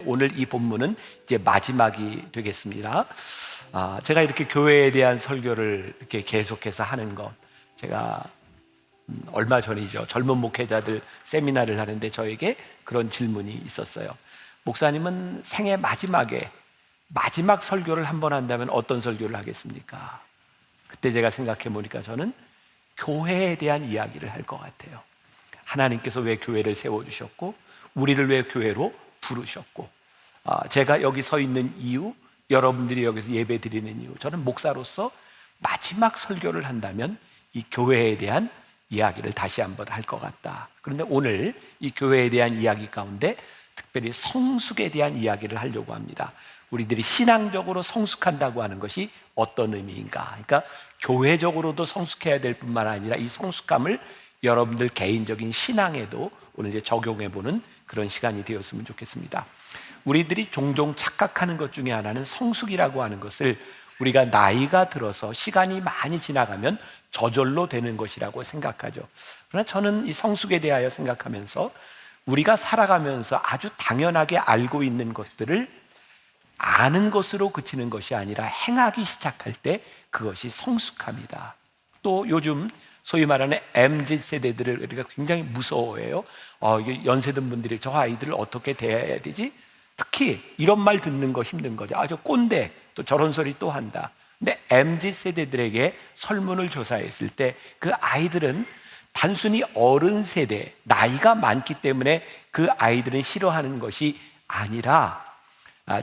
오늘 이 본문은 이제 마지막이 되겠습니다. 제가 이렇게 교회에 대한 설교를 이렇게 계속해서 하는 것, 제가 얼마 전이죠. 젊은 목회자들 세미나를 하는데 저에게 그런 질문이 있었어요. 목사님은 생애 마지막에 마지막 설교를 한번 한다면 어떤 설교를 하겠습니까? 그때 제가 생각해 보니까 저는 교회에 대한 이야기를 할 것 같아요. 하나님께서 왜 교회를 세워주셨고 우리를 왜 교회로 부르셨고, 제가 여기 서 있는 이유, 여러분들이 여기서 예배 드리는 이유, 저는 목사로서 마지막 설교를 한다면 이 교회에 대한 이야기를 다시 한번 할 것 같다. 그런데 오늘 이 교회에 대한 이야기 가운데 특별히 성숙에 대한 이야기를 하려고 합니다. 우리들이 신앙적으로 성숙한다고 하는 것이 어떤 의미인가? 그러니까 교회적으로도 성숙해야 될 뿐만 아니라 이 성숙함을 여러분들 개인적인 신앙에도 오늘 이제 적용해보는 그런 시간이 되었으면 좋겠습니다. 우리들이 종종 착각하는 것 중에 하나는 성숙이라고 하는 것을 우리가 나이가 들어서 시간이 많이 지나가면 저절로 되는 것이라고 생각하죠. 그러나 저는 이 성숙에 대하여 생각하면서 우리가 살아가면서 아주 당연하게 알고 있는 것들을 아는 것으로 그치는 것이 아니라 행하기 시작할 때 그것이 성숙합니다. 또 요즘 소위 말하는 MZ 세대들을 우리가 굉장히 무서워해요. 연세든 분들이 저 아이들을 어떻게 대해야 되지? 특히 이런 말 듣는 거 힘든 거죠. 저 꼰대, 또 저런 소리 또 한다. 근데 MZ 세대들에게 설문을 조사했을 때 그 아이들은 단순히 어른 세대, 나이가 많기 때문에 그 아이들은 싫어하는 것이 아니라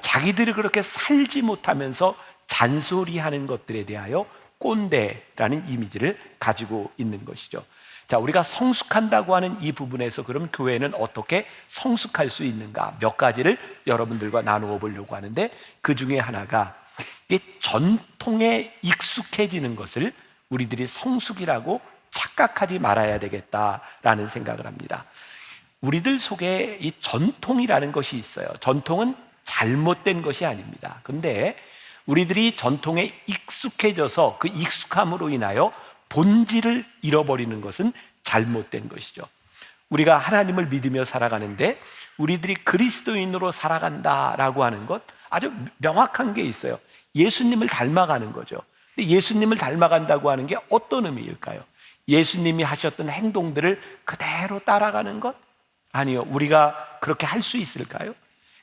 자기들이 그렇게 살지 못하면서 잔소리하는 것들에 대하여 꼰대라는 이미지를 가지고 있는 것이죠. 자, 우리가 성숙한다고 하는 이 부분에서 그럼 교회는 어떻게 성숙할 수 있는가? 몇 가지를 여러분들과 나누어 보려고 하는데, 그 중에 하나가 이 전통에 익숙해지는 것을 우리들이 성숙이라고 착각하지 말아야 되겠다라는 생각을 합니다. 우리들 속에 이 전통이라는 것이 있어요. 전통은 잘못된 것이 아닙니다. 그런데 우리들이 전통에 익숙해져서 그 익숙함으로 인하여 본질을 잃어버리는 것은 잘못된 것이죠. 우리가 하나님을 믿으며 살아가는데 우리들이 그리스도인으로 살아간다라고 하는 것, 아주 명확한 게 있어요. 예수님을 닮아가는 거죠. 근데 예수님을 닮아간다고 하는 게 어떤 의미일까요? 예수님이 하셨던 행동들을 그대로 따라가는 것? 아니요. 우리가 그렇게 할 수 있을까요?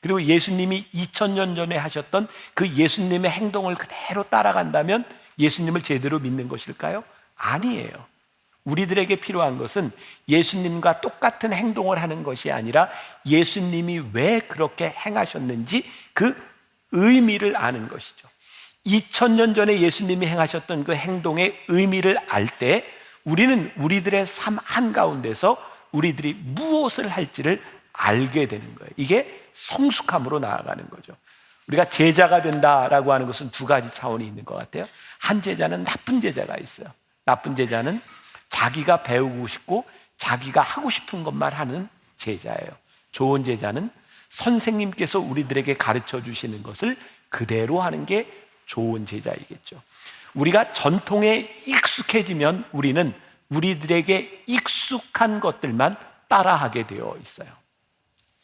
그리고 예수님이 2000년 전에 하셨던 그 예수님의 행동을 그대로 따라간다면 예수님을 제대로 믿는 것일까요? 아니에요. 우리들에게 필요한 것은 예수님과 똑같은 행동을 하는 것이 아니라 예수님이 왜 그렇게 행하셨는지 그 의미를 아는 것이죠. 2000년 전에 예수님이 행하셨던 그 행동의 의미를 알 때 우리는 우리들의 삶 한가운데서 우리들이 무엇을 할지를 알게 되는 거예요. 이게 성숙함으로 나아가는 거죠. 우리가 제자가 된다라고 하는 것은 두 가지 차원이 있는 것 같아요. 한 제자는 나쁜 제자가 있어요. 나쁜 제자는 자기가 배우고 싶고 자기가 하고 싶은 것만 하는 제자예요. 좋은 제자는 선생님께서 우리들에게 가르쳐 주시는 것을 그대로 하는 게 좋은 제자이겠죠. 우리가 전통에 익숙해지면 우리는 우리들에게 익숙한 것들만 따라하게 되어 있어요.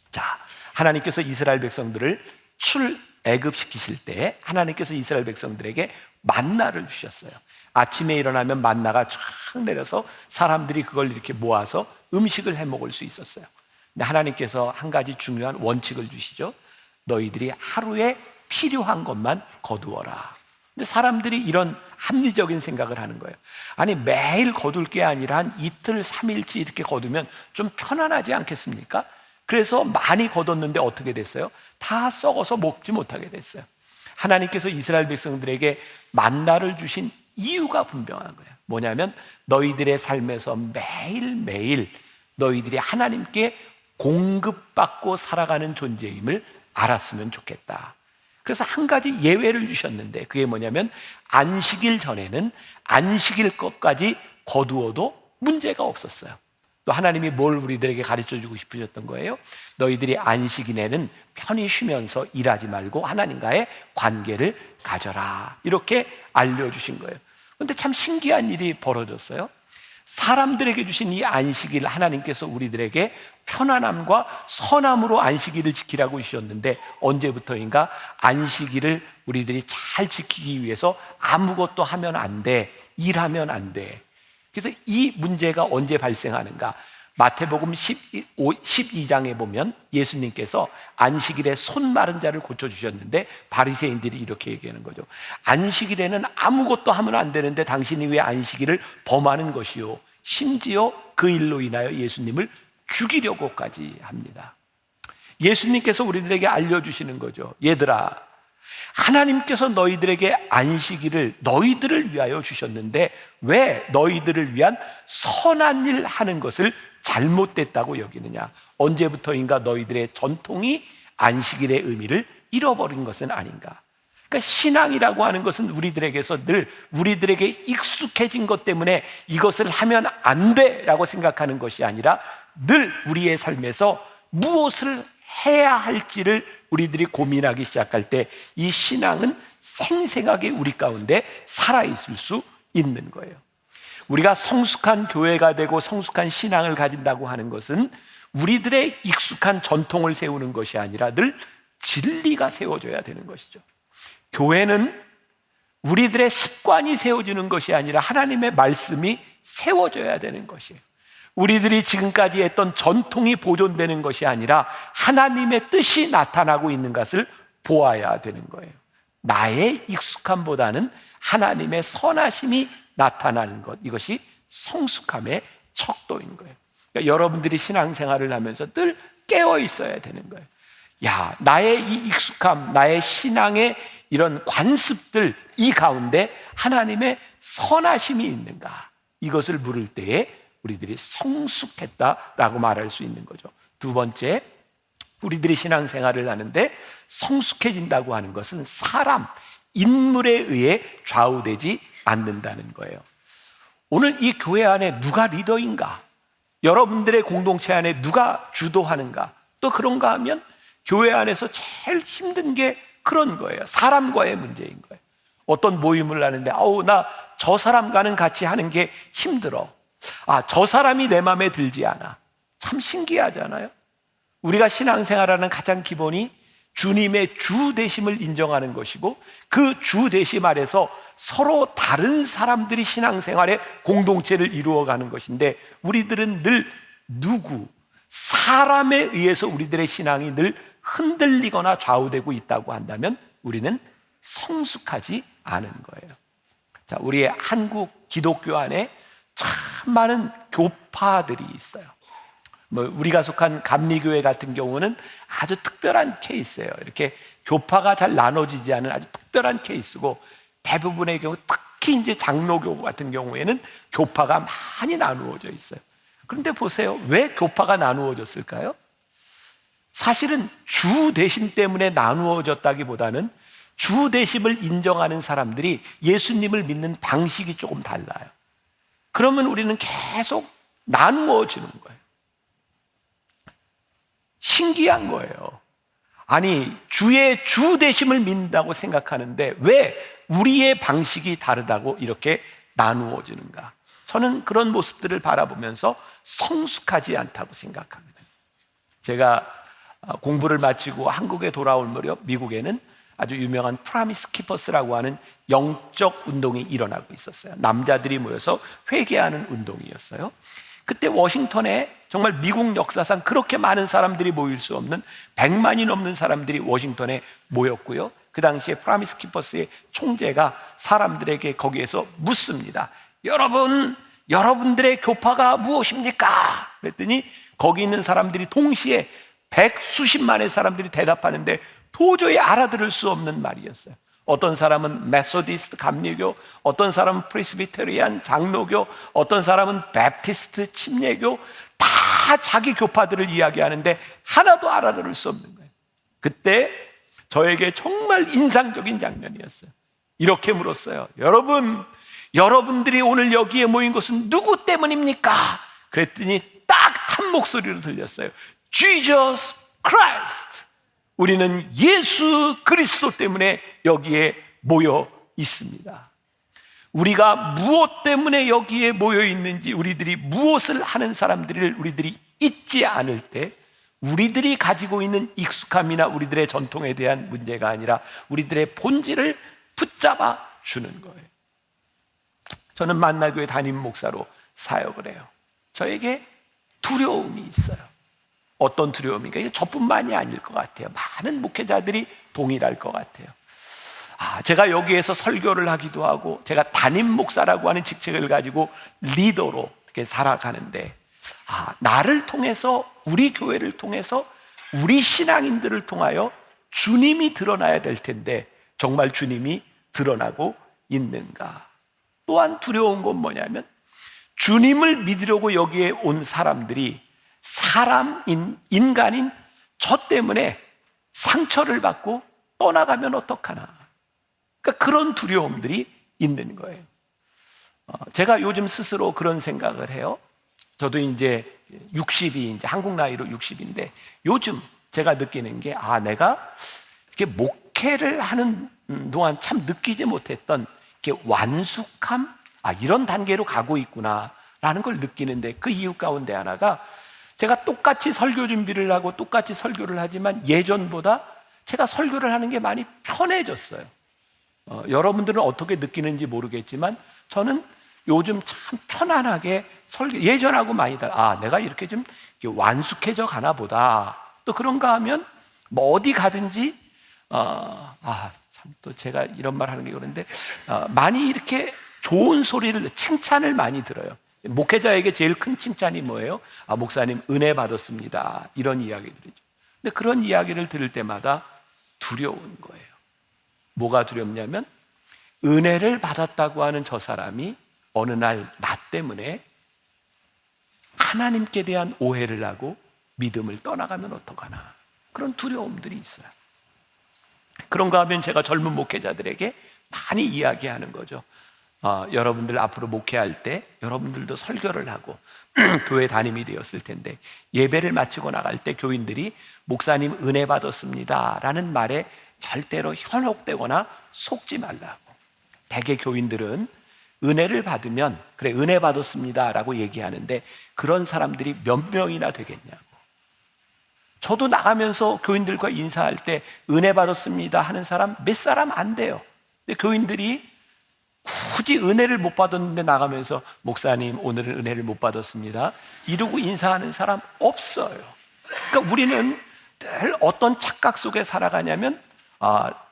자, 하나님께서 이스라엘 백성들을 출애굽시키실 때 하나님께서 이스라엘 백성들에게 만나를 주셨어요. 아침에 일어나면 만나가 쫙 내려서 사람들이 그걸 이렇게 모아서 음식을 해 먹을 수 있었어요. 근데 하나님께서 한 가지 중요한 원칙을 주시죠. 너희들이 하루에 필요한 것만 거두어라. 근데 사람들이 이런 합리적인 생각을 하는 거예요. 아니, 매일 거둘 게 아니라 한 이틀, 3일치 이렇게 거두면 좀 편안하지 않겠습니까? 그래서 많이 거뒀는데 어떻게 됐어요? 다 썩어서 먹지 못하게 됐어요. 하나님께서 이스라엘 백성들에게 만나를 주신 이유가 분명한 거예요. 뭐냐면 너희들의 삶에서 매일매일 너희들이 하나님께 공급받고 살아가는 존재임을 알았으면 좋겠다. 그래서 한 가지 예외를 주셨는데 그게 뭐냐면 안식일 전에는 안식일 것까지 거두어도 문제가 없었어요. 또 하나님이 뭘 우리들에게 가르쳐주고 싶으셨던 거예요? 너희들이 안식일에는 편히 쉬면서 일하지 말고 하나님과의 관계를 가져라, 이렇게 알려주신 거예요. 그런데 참 신기한 일이 벌어졌어요. 사람들에게 주신 이 안식일, 하나님께서 우리들에게 편안함과 선함으로 안식일을 지키라고 주셨는데 언제부터인가 안식일을 우리들이 잘 지키기 위해서 아무것도 하면 안 돼, 일하면 안 돼. 그래서 이 문제가 언제 발생하는가? 마태복음 12장에 보면 예수님께서 안식일에 손 마른 자를 고쳐주셨는데 바리새인들이 이렇게 얘기하는 거죠. 안식일에는 아무것도 하면 안 되는데 당신이 왜 안식일을 범하는 것이요? 심지어 그 일로 인하여 예수님을 죽이려고까지 합니다. 예수님께서 우리들에게 알려주시는 거죠. 얘들아, 하나님께서 너희들에게 안식일을 너희들을 위하여 주셨는데 왜 너희들을 위한 선한 일 하는 것을 잘못됐다고 여기느냐? 언제부터인가 너희들의 전통이 안식일의 의미를 잃어버린 것은 아닌가? 그러니까 신앙이라고 하는 것은 우리들에게서 늘 우리들에게 익숙해진 것 때문에 이것을 하면 안 돼라고 생각하는 것이 아니라 늘 우리의 삶에서 무엇을 해야 할지를 우리들이 고민하기 시작할 때 이 신앙은 생생하게 우리 가운데 살아있을 수 있는 거예요. 우리가 성숙한 교회가 되고 성숙한 신앙을 가진다고 하는 것은 우리들의 익숙한 전통을 세우는 것이 아니라 늘 진리가 세워져야 되는 것이죠. 교회는 우리들의 습관이 세워지는 것이 아니라 하나님의 말씀이 세워져야 되는 것이에요. 우리들이 지금까지 했던 전통이 보존되는 것이 아니라 하나님의 뜻이 나타나고 있는 것을 보아야 되는 거예요. 나의 익숙함보다는 하나님의 선하심이 나타나는 것, 이것이 성숙함의 척도인 거예요. 그러니까 여러분들이 신앙생활을 하면서 늘 깨어 있어야 되는 거예요. 야, 나의 이 익숙함, 나의 신앙의 이런 관습들, 이 가운데 하나님의 선하심이 있는가? 이것을 물을 때에 우리들이 성숙했다라고 말할 수 있는 거죠. 두 번째, 우리들이 신앙생활을 하는데 성숙해진다고 하는 것은 사람, 인물에 의해 좌우되지 않는다는 거예요. 오늘 이 교회 안에 누가 리더인가? 여러분들의 공동체 안에 누가 주도하는가? 또 그런가 하면 교회 안에서 제일 힘든 게 그런 거예요. 사람과의 문제인 거예요. 어떤 모임을 하는데 나 저 사람과는 같이 하는 게 힘들어. 저 사람이 내 마음에 들지 않아. 참 신기하잖아요. 우리가 신앙생활하는 가장 기본이 주님의 주 되심을 인정하는 것이고 그 주 되심 아래서 서로 다른 사람들이 신앙생활의 공동체를 이루어가는 것인데 우리들은 늘 사람에 의해서 우리들의 신앙이 늘 흔들리거나 좌우되고 있다고 한다면 우리는 성숙하지 않은 거예요. 자, 우리의 한국 기독교 안에 참 많은 교파들이 있어요. 우리가 속한 감리교회 같은 경우는 아주 특별한 케이스예요. 이렇게 교파가 잘 나눠지지 않은 아주 특별한 케이스고 대부분의 경우 특히 이제 장로교 같은 경우에는 교파가 많이 나누어져 있어요. 그런데 보세요. 왜 교파가 나누어졌을까요? 사실은 주 대심 때문에 나누어졌다기보다는 주 대심을 인정하는 사람들이 예수님을 믿는 방식이 조금 달라요. 그러면 우리는 계속 나누어지는 거예요. 신기한 거예요. 아니, 주의 주 되심을 믿는다고 생각하는데 왜 우리의 방식이 다르다고 이렇게 나누어지는가? 저는 그런 모습들을 바라보면서 성숙하지 않다고 생각합니다. 제가 공부를 마치고 한국에 돌아올 무렵 미국에는 아주 유명한 프라미스 키퍼스라고 하는 영적 운동이 일어나고 있었어요. 남자들이 모여서 회개하는 운동이었어요. 그때 워싱턴에 정말 미국 역사상 그렇게 많은 사람들이 모일 수 없는 100만이 넘는 사람들이 워싱턴에 모였고요. 그 당시에 프라미스 키퍼스의 총재가 사람들에게 거기에서 묻습니다. 여러분들의 교파가 무엇입니까? 그랬더니 거기 있는 사람들이 동시에 100수십만의 사람들이 대답하는데 도저히 알아들을 수 없는 말이었어요. 어떤 사람은 메소디스트 감리교, 어떤 사람은 프레스비테리안 장로교, 어떤 사람은 베프티스트 침례교, 다 자기 교파들을 이야기하는데 하나도 알아들을 수 없는 거예요. 그때 저에게 정말 인상적인 장면이었어요. 이렇게 물었어요. 여러분들이 오늘 여기에 모인 것은 누구 때문입니까? 그랬더니 딱 한 목소리로 들렸어요. Jesus Christ. 우리는 예수 그리스도 때문에 여기에 모여 있습니다. 우리가 무엇 때문에 여기에 모여 있는지, 우리들이 무엇을 하는 사람들을 우리들이 잊지 않을 때 우리들이 가지고 있는 익숙함이나 우리들의 전통에 대한 문제가 아니라 우리들의 본질을 붙잡아 주는 거예요. 저는 만나교회 담임 목사로 사역을 해요. 저에게 두려움이 있어요. 어떤 두려움인가? 이게 저뿐만이 아닐 것 같아요. 많은 목회자들이 동일할 것 같아요. 제가 여기에서 설교를 하기도 하고 제가 담임 목사라고 하는 직책을 가지고 리더로 이렇게 살아가는데 나를 통해서, 우리 교회를 통해서, 우리 신앙인들을 통하여 주님이 드러나야 될 텐데 정말 주님이 드러나고 있는가? 또한 두려운 건 뭐냐면 주님을 믿으려고 여기에 온 사람들이 인간인 저 때문에 상처를 받고 떠나가면 어떡하나? 그러니까 그런 두려움들이 있는 거예요. 제가 요즘 스스로 그런 생각을 해요. 저도 이제 60이 이제 한국 나이로 60인데 요즘 제가 느끼는 게 내가 이렇게 목회를 하는 동안 참 느끼지 못했던 이렇게 완숙함, 이런 단계로 가고 있구나라는 걸 느끼는데 그 이유 가운데 하나가 제가 똑같이 설교 준비를 하고 똑같이 설교를 하지만 예전보다 제가 설교를 하는 게 많이 편해졌어요. 여러분들은 어떻게 느끼는지 모르겠지만 저는 요즘 참 편안하게 예전하고 많이 달라. 내가 이렇게 좀 완숙해져 가나 보다. 또 그런가 하면 뭐 어디 가든지 참 또 제가 이런 말 하는 게 그런데 많이 이렇게 좋은 소리를, 칭찬을 많이 들어요. 목회자에게 제일 큰 칭찬이 뭐예요? 목사님 은혜 받았습니다. 이런 이야기들이죠. 근데 그런 이야기를 들을 때마다 두려운 거예요. 뭐가 두렵냐면 은혜를 받았다고 하는 저 사람이 어느 날 나 때문에 하나님께 대한 오해를 하고 믿음을 떠나가면 어떡하나, 그런 두려움들이 있어요. 그런가 하면 제가 젊은 목회자들에게 많이 이야기하는 거죠. 여러분들 앞으로 목회할 때 여러분들도 설교를 하고 교회 담임이 되었을 텐데 예배를 마치고 나갈 때 교인들이 목사님 은혜 받았습니다 라는 말에 절대로 현혹되거나 속지 말라고. 대개 교인들은 은혜를 받으면 그래 은혜 받았습니다 라고 얘기하는데 그런 사람들이 몇 명이나 되겠냐고. 저도 나가면서 교인들과 인사할 때 은혜 받았습니다 하는 사람 몇 사람 안 돼요. 근데 교인들이 굳이 은혜를 못 받았는데 나가면서 목사님 오늘은 은혜를 못 받았습니다 이러고 인사하는 사람 없어요. 그러니까 우리는 늘 어떤 착각 속에 살아가냐면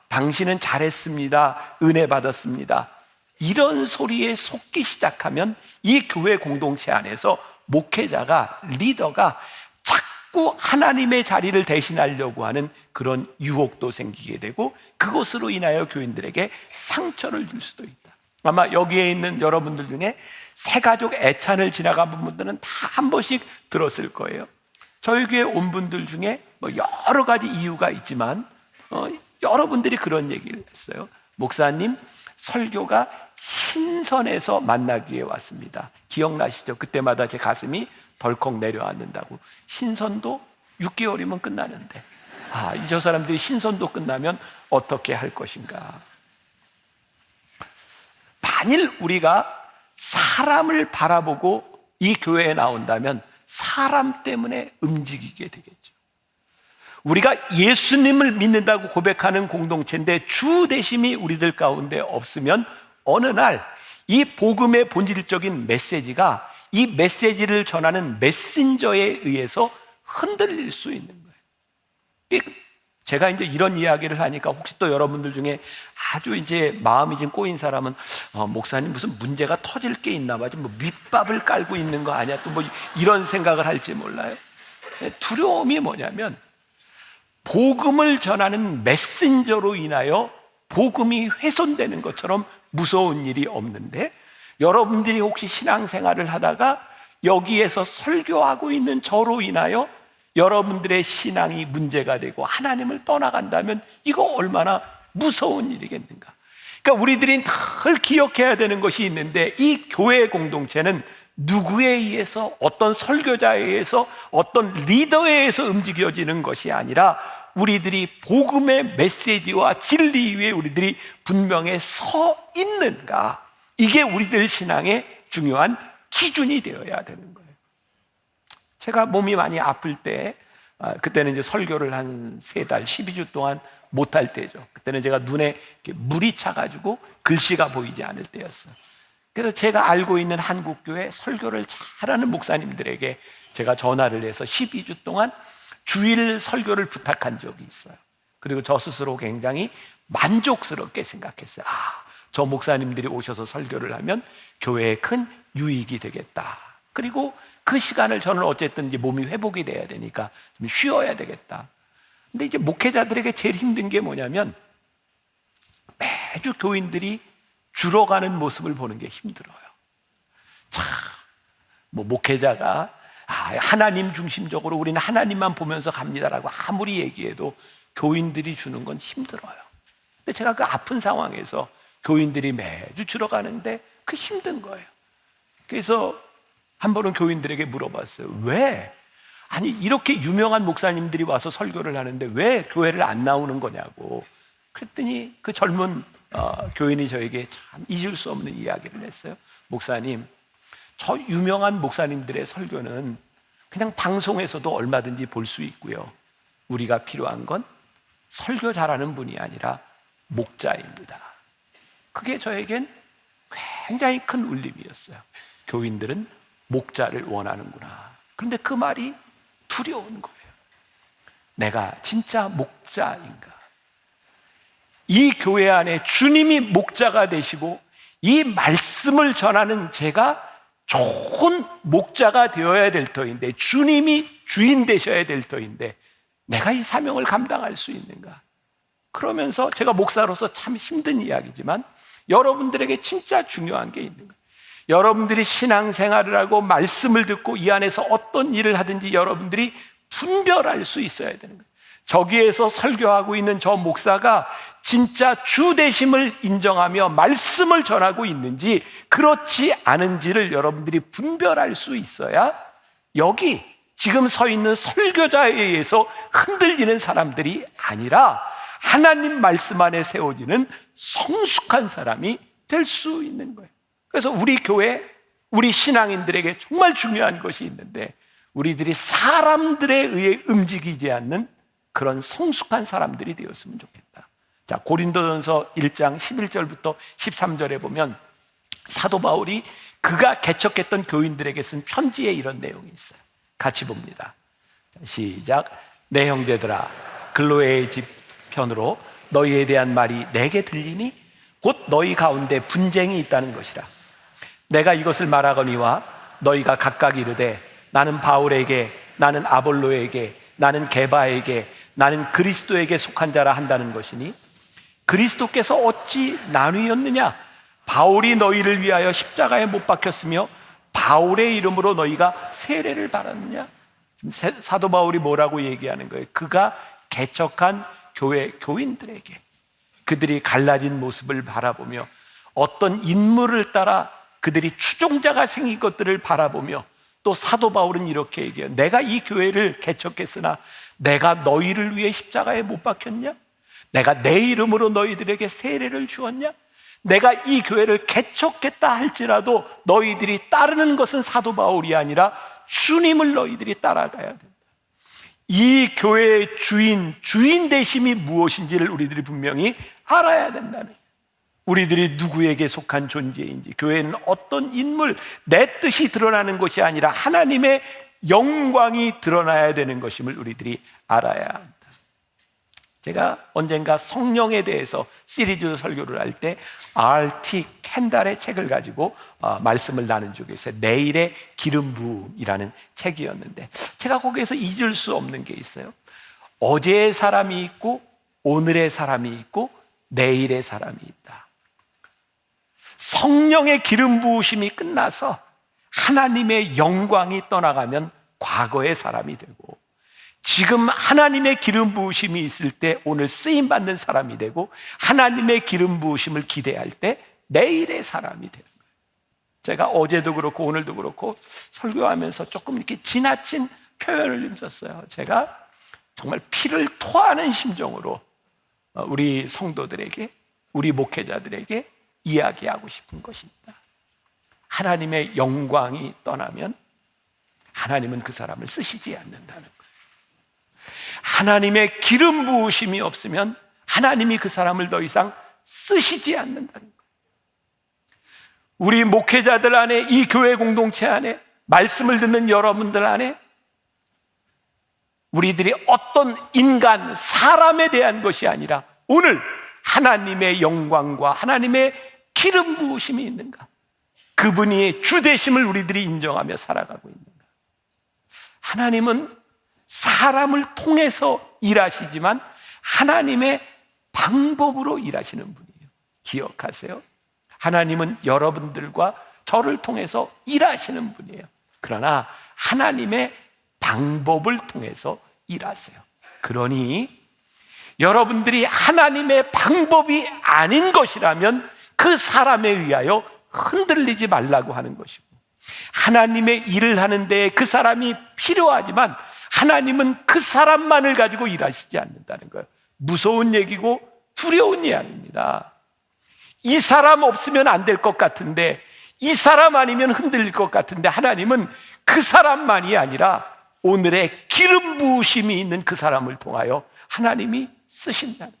당신은 잘했습니다, 은혜 받았습니다, 이런 소리에 속기 시작하면 이 교회 공동체 안에서 목회자가, 리더가 자꾸 하나님의 자리를 대신하려고 하는 그런 유혹도 생기게 되고 그것으로 인하여 교인들에게 상처를 줄 수도 있다. 아마 여기에 있는 여러분들 중에 새가족 애찬을 지나간 분들은 다 한 번씩 들었을 거예요. 저희 교회 온 분들 중에 뭐 여러 가지 이유가 있지만 여러분들이 그런 얘기를 했어요. 목사님 설교가 신선해서 만나기 위해 왔습니다. 기억나시죠? 그때마다 제 가슴이 덜컥 내려앉는다고. 신선도 6개월이면 끝나는데 저 사람들이 신선도 끝나면 어떻게 할 것인가. 만일 우리가 사람을 바라보고 이 교회에 나온다면 사람 때문에 움직이게 되겠죠. 우리가 예수님을 믿는다고 고백하는 공동체인데 주 대심이 우리들 가운데 없으면 어느 날 이 복음의 본질적인 메시지가 이 메시지를 전하는 메신저에 의해서 흔들릴 수 있는 거예요. 제가 이제 이런 이야기를 하니까 혹시 또 여러분들 중에 아주 이제 마음이 좀 꼬인 사람은 목사님 무슨 문제가 터질 게 있나 봐, 뭐 밑밥을 깔고 있는 거 아니야, 또 뭐 이런 생각을 할지 몰라요. 두려움이 뭐냐면 복음을 전하는 메신저로 인하여 복음이 훼손되는 것처럼 무서운 일이 없는데 여러분들이 혹시 신앙생활을 하다가 여기에서 설교하고 있는 저로 인하여 여러분들의 신앙이 문제가 되고 하나님을 떠나간다면 이거 얼마나 무서운 일이겠는가. 그러니까 우리들이 늘 기억해야 되는 것이 있는데 이 교회 공동체는 누구에 의해서, 어떤 설교자에 의해서, 어떤 리더에 의해서 움직여지는 것이 아니라 우리들이 복음의 메시지와 진리 위에 우리들이 분명히 서 있는가, 이게 우리들 신앙의 중요한 기준이 되어야 되는 거예요. 제가 몸이 많이 아플 때, 그때는 이제 설교를 한 3달, 12주 동안 못할 때죠. 그때는 제가 눈에 물이 차가지고 글씨가 보이지 않을 때였어요. 그래서 제가 알고 있는 한국교회 설교를 잘하는 목사님들에게 제가 전화를 해서 12주 동안 주일 설교를 부탁한 적이 있어요. 그리고 저 스스로 굉장히 만족스럽게 생각했어요. 저 목사님들이 오셔서 설교를 하면 교회에 큰 유익이 되겠다. 그리고 그 시간을 저는 어쨌든 이제 몸이 회복이 돼야 되니까 좀 쉬어야 되겠다. 근데 이제 목회자들에게 제일 힘든 게 뭐냐면 매주 교인들이 줄어가는 모습을 보는 게 힘들어요. 참, 목회자가 하나님 중심적으로 우리는 하나님만 보면서 갑니다라고 아무리 얘기해도 교인들이 주는 건 힘들어요. 근데 제가 그 아픈 상황에서 교인들이 매주 줄어가는데 그 힘든 거예요. 그래서 한 번은 교인들에게 물어봤어요. 왜? 아니 이렇게 유명한 목사님들이 와서 설교를 하는데 왜 교회를 안 나오는 거냐고. 그랬더니 그 젊은 교인이 저에게 참 잊을 수 없는 이야기를 했어요. 목사님, 저 유명한 목사님들의 설교는 그냥 방송에서도 얼마든지 볼 수 있고요. 우리가 필요한 건 설교 잘하는 분이 아니라 목자입니다. 그게 저에겐 굉장히 큰 울림이었어요. 교인들은 목자를 원하는구나. 그런데 그 말이 두려운 거예요. 내가 진짜 목자인가? 이 교회 안에 주님이 목자가 되시고 이 말씀을 전하는 제가 좋은 목자가 되어야 될 터인데, 주님이 주인 되셔야 될 터인데 내가 이 사명을 감당할 수 있는가? 그러면서 제가 목사로서 참 힘든 이야기지만 여러분들에게 진짜 중요한 게 있는 거예요. 여러분들이 신앙생활을 하고 말씀을 듣고 이 안에서 어떤 일을 하든지 여러분들이 분별할 수 있어야 되는 거예요. 저기에서 설교하고 있는 저 목사가 진짜 주 되심을 인정하며 말씀을 전하고 있는지 그렇지 않은지를 여러분들이 분별할 수 있어야 여기 지금 서 있는 설교자에 의해서 흔들리는 사람들이 아니라 하나님 말씀 안에 세워지는 성숙한 사람이 될 수 있는 거예요. 그래서 우리 교회, 우리 신앙인들에게 정말 중요한 것이 있는데 우리들이 사람들에 의해 움직이지 않는 그런 성숙한 사람들이 되었으면 좋겠다. 자, 고린도전서 1장 11절부터 13절에 보면 사도 바울이 그가 개척했던 교인들에게 쓴 편지에 이런 내용이 있어요. 같이 봅니다. 시작. 내 형제들아, 글로에의 집 편으로 너희에 대한 말이 내게 들리니 곧 너희 가운데 분쟁이 있다는 것이라. 내가 이것을 말하거니와 너희가 각각 이르되 나는 바울에게, 나는 아볼로에게, 나는 게바에게, 나는 그리스도에게 속한 자라 한다는 것이니 그리스도께서 어찌 나뉘었느냐? 바울이 너희를 위하여 십자가에 못 박혔으며 바울의 이름으로 너희가 세례를 받았느냐? 사도 바울이 뭐라고 얘기하는 거예요? 그가 개척한 교회 교인들에게 그들이 갈라진 모습을 바라보며 어떤 인물을 따라 그들이 추종자가 생긴 것들을 바라보며 또 사도 바울은 이렇게 얘기해요. 내가 이 교회를 개척했으나 내가 너희를 위해 십자가에 못 박혔냐? 내가 내 이름으로 너희들에게 세례를 주었냐? 내가 이 교회를 개척했다 할지라도 너희들이 따르는 것은 사도 바울이 아니라 주님을 너희들이 따라가야 된다. 이 교회의 주인 되심이 무엇인지를 우리들이 분명히 알아야 된다는 거예요. 우리들이 누구에게 속한 존재인지, 교회는 어떤 인물, 내 뜻이 드러나는 것이 아니라 하나님의 영광이 드러나야 되는 것임을 우리들이 알아야 한다. 제가 언젠가 성령에 대해서 시리즈 설교를 할 때 R.T. 켄달의 책을 가지고 말씀을 나눈 적이 있어요. 내일의 기름 부음이라는 책이었는데 제가 거기에서 잊을 수 없는 게 있어요. 어제의 사람이 있고 오늘의 사람이 있고 내일의 사람이 있다. 성령의 기름 부으심이 끝나서 하나님의 영광이 떠나가면 과거의 사람이 되고, 지금 하나님의 기름 부으심이 있을 때 오늘 쓰임 받는 사람이 되고, 하나님의 기름 부으심을 기대할 때 내일의 사람이 되는 거예요. 제가 어제도 그렇고 오늘도 그렇고 설교하면서 조금 이렇게 지나친 표현을 좀 썼어요. 제가 정말 피를 토하는 심정으로 우리 성도들에게, 우리 목회자들에게 이야기하고 싶은 것입니다. 하나님의 영광이 떠나면 하나님은 그 사람을 쓰시지 않는다는 거예요. 하나님의 기름 부으심이 없으면 하나님이 그 사람을 더 이상 쓰시지 않는다는 거예요. 우리 목회자들 안에, 이 교회 공동체 안에, 말씀을 듣는 여러분들 안에 우리들이 어떤 인간, 사람에 대한 것이 아니라 오늘 하나님의 영광과 하나님의 기름 부으심이 있는가? 그분이 주되심을 우리들이 인정하며 살아가고 있는가? 하나님은 사람을 통해서 일하시지만 하나님의 방법으로 일하시는 분이에요. 기억하세요. 하나님은 여러분들과 저를 통해서 일하시는 분이에요. 그러나 하나님의 방법을 통해서 일하세요. 그러니 여러분들이 하나님의 방법이 아닌 것이라면 그 사람에 의하여 흔들리지 말라고 하는 것이고, 하나님의 일을 하는 데에 그 사람이 필요하지만 하나님은 그 사람만을 가지고 일하시지 않는다는 거예요. 무서운 얘기고 두려운 이야기입니다. 이 사람 없으면 안 될 것 같은데, 이 사람 아니면 흔들릴 것 같은데, 하나님은 그 사람만이 아니라 오늘의 기름 부으심이 있는 그 사람을 통하여 하나님이 쓰신다는,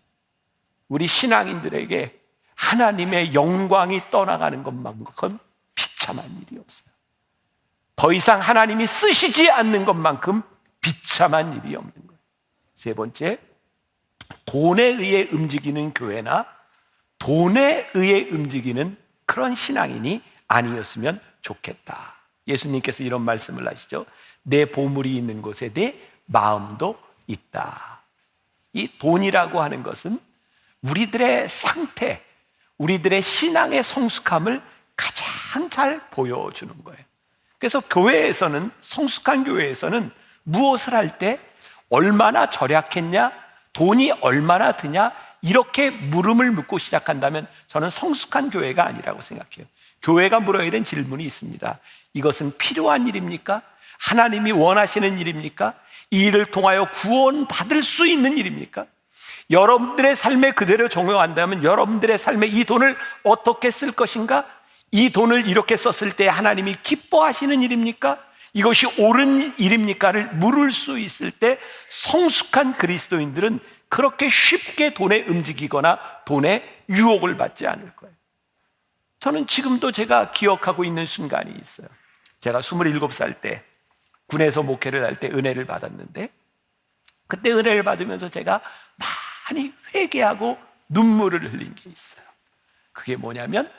우리 신앙인들에게 하나님의 영광이 떠나가는 것만큼 비참한 일이 없어요. 더 이상 하나님이 쓰시지 않는 것만큼 비참한 일이 없는 거예요. 세 번째, 돈에 의해 움직이는 교회나 돈에 의해 움직이는 그런 신앙인이 아니었으면 좋겠다. 예수님께서 이런 말씀을 하시죠. 내 보물이 있는 곳에 내 마음도 있다. 이 돈이라고 하는 것은 우리들의 상태, 우리들의 신앙의 성숙함을 가장 잘 보여주는 거예요. 그래서 교회에서는, 성숙한 교회에서는 무엇을 할 때 얼마나 절약했냐, 돈이 얼마나 드냐, 이렇게 물음을 묻고 시작한다면 저는 성숙한 교회가 아니라고 생각해요. 교회가 물어야 되는 질문이 있습니다. 이것은 필요한 일입니까? 하나님이 원하시는 일입니까? 이 일을 통하여 구원받을 수 있는 일입니까? 여러분들의 삶에 그대로 적용한다면 여러분들의 삶에 이 돈을 어떻게 쓸 것인가? 이 돈을 이렇게 썼을 때 하나님이 기뻐하시는 일입니까? 이것이 옳은 일입니까를 물을 수 있을 때 성숙한 그리스도인들은 그렇게 쉽게 돈에 움직이거나 돈에 유혹을 받지 않을 거예요. 저는 지금도 제가 기억하고 있는 순간이 있어요. 제가 27살 때 군에서 목회를 할 때 은혜를 받았는데, 그때 은혜를 받으면서 제가 많이 회개하고 눈물을 흘린 게 있어요. 그게 뭐냐면,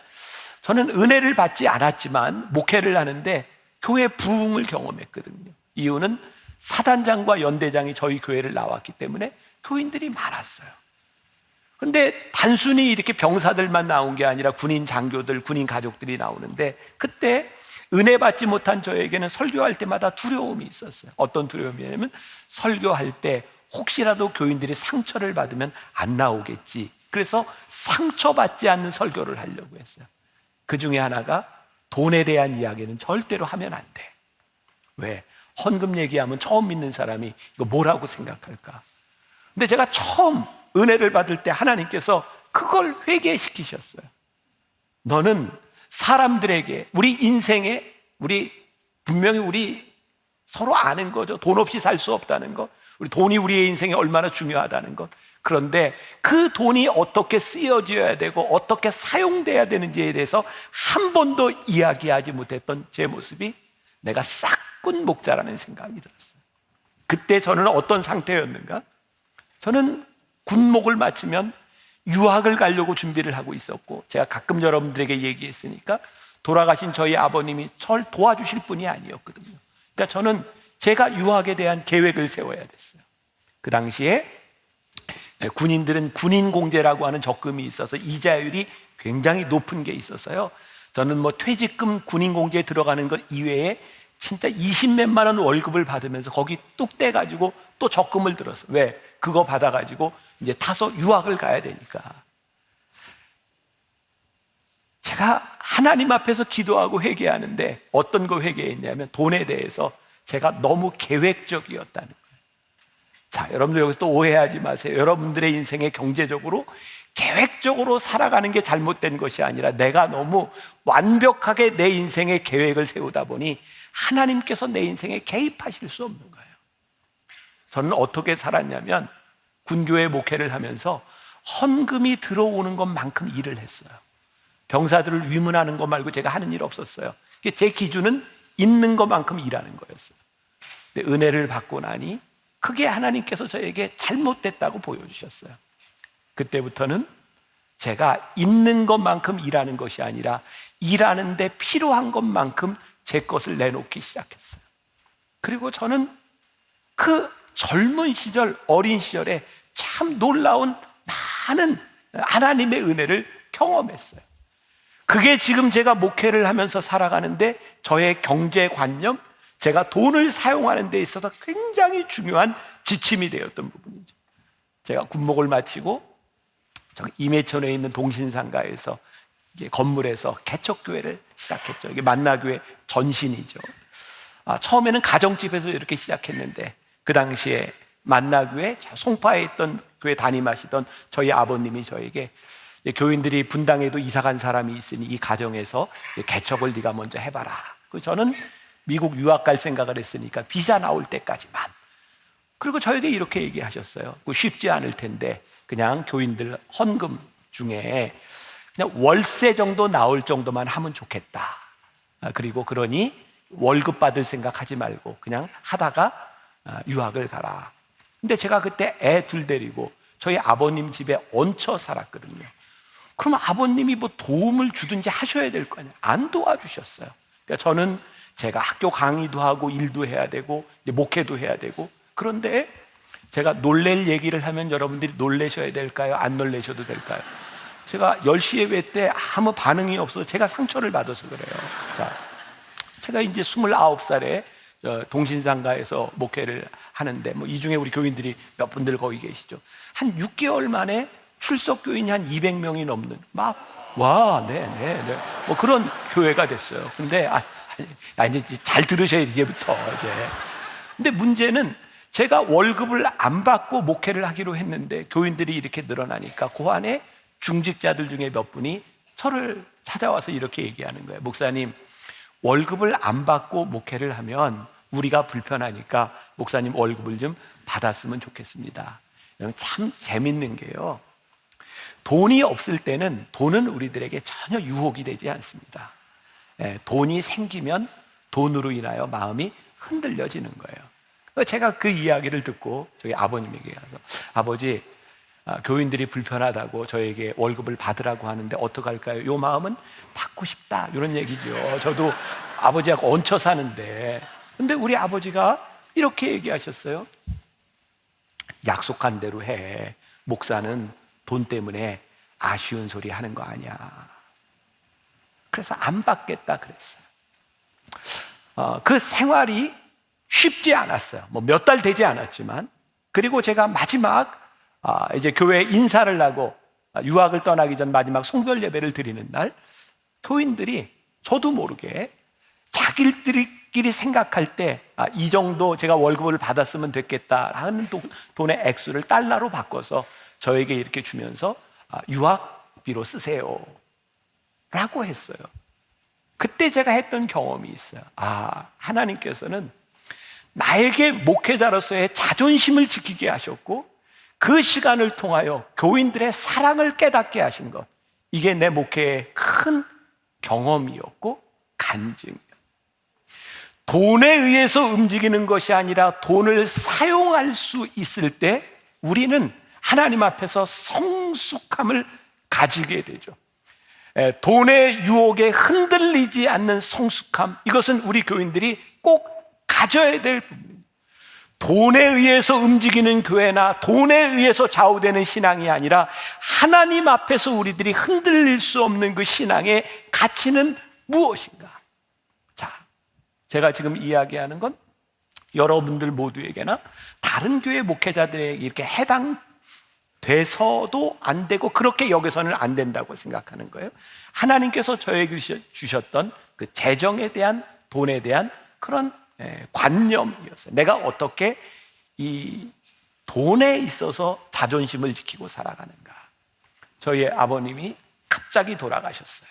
저는 은혜를 받지 않았지만 목회를 하는데 교회 부흥을 경험했거든요. 이유는 사단장과 연대장이 저희 교회를 나왔기 때문에 교인들이 많았어요. 그런데 단순히 이렇게 병사들만 나온 게 아니라 군인 장교들, 군인 가족들이 나오는데, 그때 은혜 받지 못한 저에게는 설교할 때마다 두려움이 있었어요. 어떤 두려움이냐면, 설교할 때 혹시라도 교인들이 상처를 받으면 안 나오겠지. 그래서 상처받지 않는 설교를 하려고 했어요. 그 중에 하나가 돈에 대한 이야기는 절대로 하면 안 돼. 왜? 헌금 얘기하면 처음 믿는 사람이 이거 뭐라고 생각할까? 근데 제가 처음 은혜를 받을 때 하나님께서 그걸 회개시키셨어요. 너는 사람들에게, 우리 인생에, 분명히 우리 서로 아는 거죠. 돈 없이 살 수 없다는 것, 우리 돈이 우리의 인생에 얼마나 중요하다는 것. 그런데 그 돈이 어떻게 쓰여져야 되고 어떻게 사용돼야 되는지에 대해서 한 번도 이야기하지 못했던 제 모습이 내가 싹군 목자라는 생각이 들었어요. 그때 저는 어떤 상태였는가? 저는 군목을 마치면 유학을 가려고 준비를 하고 있었고, 제가 가끔 여러분들에게 얘기했으니까 돌아가신 저희 아버님이 저를 도와주실 분이 아니었거든요. 그러니까 저는 제가 유학에 대한 계획을 세워야 됐어요. 그 당시에 군인들은 군인공제라고 하는 적금이 있어서 이자율이 굉장히 높은 게 있었어요. 저는 뭐 퇴직금 군인공제에 들어가는 것 이외에 진짜 20몇만 원 월급을 받으면서 거기 뚝 떼가지고 또 적금을 들었어요. 왜? 그거 받아가지고 이제 타서 유학을 가야 되니까. 제가 하나님 앞에서 기도하고 회개하는데 어떤 거 회개했냐면, 돈에 대해서 제가 너무 계획적이었다는 거예요. 자, 여러분들 여기서 또 오해하지 마세요. 여러분들의 인생에 경제적으로 계획적으로 살아가는 게 잘못된 것이 아니라 내가 너무 완벽하게 내 인생의 계획을 세우다 보니 하나님께서 내 인생에 개입하실 수 없는 거예요. 저는 어떻게 살았냐면 군교회 목회를 하면서 헌금이 들어오는 것만큼 일을 했어요. 병사들을 위문하는 것 말고 제가 하는 일 없었어요. 제 기준은 있는 것만큼 일하는 거였어요. 근데 은혜를 받고 나니 그게 하나님께서 저에게 잘못됐다고 보여주셨어요. 그때부터는 제가 있는 것만큼 일하는 것이 아니라 일하는데 필요한 것만큼 제 것을 내놓기 시작했어요. 그리고 저는 그 젊은 시절, 어린 시절에 참 놀라운 많은 하나님의 은혜를 경험했어요. 그게 지금 제가 목회를 하면서 살아가는데 저의 경제관념, 제가 돈을 사용하는 데 있어서 굉장히 중요한 지침이 되었던 부분이죠. 제가 군목을 마치고 임해천에 있는 동신상가에서 건물에서 개척교회를 시작했죠. 이게 만나교회 전신이죠. 처음에는 가정집에서 이렇게 시작했는데 그 당시에 만나교회 송파에 있던 교회 담임하시던 저희 아버님이 저에게 교인들이 분당에도 이사간 사람이 있으니 이 가정에서 개척을 네가 먼저 해봐라. 저는 미국 유학 갈 생각을 했으니까 비자 나올 때까지만. 그리고 저에게 이렇게 얘기하셨어요. 쉽지 않을 텐데 그냥 교인들 헌금 중에 그냥 월세 정도 나올 정도만 하면 좋겠다. 그리고 그러니 월급 받을 생각하지 말고 그냥 하다가 유학을 가라. 근데 제가 그때 애 둘 데리고 저희 아버님 집에 얹혀 살았거든요. 그러면 아버님이 뭐 도움을 주든지 하셔야 될 거 아니에요. 안 도와주셨어요. 그러니까 저는 제가 학교 강의도 하고 일도 해야 되고 목회도 해야 되고, 그런데 제가 놀랄 얘기를 하면 여러분들이 놀라셔야 될까요? 안 놀라셔도 될까요? 제가 10시에 회 때 아무 반응이 없어서 제가 상처를 받아서 그래요. 자, 제가 이제 29살에 동신상가에서 목회를 하는데 이 중에 우리 교인들이 몇 분들 거기 계시죠. 한 6개월 만에 출석 교인이 한 200명이 넘는 뭐 그런 교회가 됐어요. 근데 이제 잘 들으셔야 돼, 이제부터 이제. 근데 문제는 제가 월급을 안 받고 목회를 하기로 했는데 교인들이 이렇게 늘어나니까 그 안에 중직자들 중에 몇 분이 저를 찾아와서 이렇게 얘기하는 거예요. 목사님, 월급을 안 받고 목회를 하면 우리가 불편하니까 목사님 월급을 좀 받았으면 좋겠습니다. 참 재밌는 게요, 돈이 없을 때는 돈은 우리들에게 전혀 유혹이 되지 않습니다. 돈이 생기면 돈으로 인하여 마음이 흔들려지는 거예요. 제가 그 이야기를 듣고 저희 아버님에게 가서, 아버지, 교인들이 불편하다고 저에게 월급을 받으라고 하는데 어떡할까요? 요 마음은 받고 싶다, 이런 얘기죠. 저도 아버지하고 얹혀 사는데. 근데 우리 아버지가 이렇게 얘기하셨어요. 약속한 대로 해. 목사는 돈 때문에 아쉬운 소리 하는 거 아니야. 그래서 안 받겠다 그랬어요. 그 생활이 쉽지 않았어요. 몇 달 되지 않았지만. 그리고 제가 마지막 이제 교회에 인사를 하고 유학을 떠나기 전 마지막 송별 예배를 드리는 날, 교인들이 저도 모르게 자기들끼리 생각할 때 이 정도 제가 월급을 받았으면 됐겠다 하는 돈의 액수를 달러로 바꿔서 저에게 이렇게 주면서 유학비로 쓰세요 라고 했어요. 그때 제가 했던 경험이 있어요. 하나님께서는 나에게 목회자로서의 자존심을 지키게 하셨고 그 시간을 통하여 교인들의 사랑을 깨닫게 하신 것, 이게 내 목회의 큰 경험이었고 간증이에요. 돈에 의해서 움직이는 것이 아니라 돈을 사용할 수 있을 때 우리는 하나님 앞에서 성숙함을 가지게 되죠. 돈의 유혹에 흔들리지 않는 성숙함, 이것은 우리 교인들이 꼭 가져야 될 부분입니다. 돈에 의해서 움직이는 교회나 돈에 의해서 좌우되는 신앙이 아니라 하나님 앞에서 우리들이 흔들릴 수 없는 그 신앙의 가치는 무엇인가? 자, 제가 지금 이야기하는 건 여러분들 모두에게나 다른 교회 목회자들에게 이렇게 해당돼서도 안 되고 그렇게 여기서는 안 된다고 생각하는 거예요. 하나님께서 저에게 주셨던 그 재정에 대한, 돈에 대한 그런 관념이었어요. 내가 어떻게 이 돈에 있어서 자존심을 지키고 살아가는가. 저희 아버님이 갑자기 돌아가셨어요.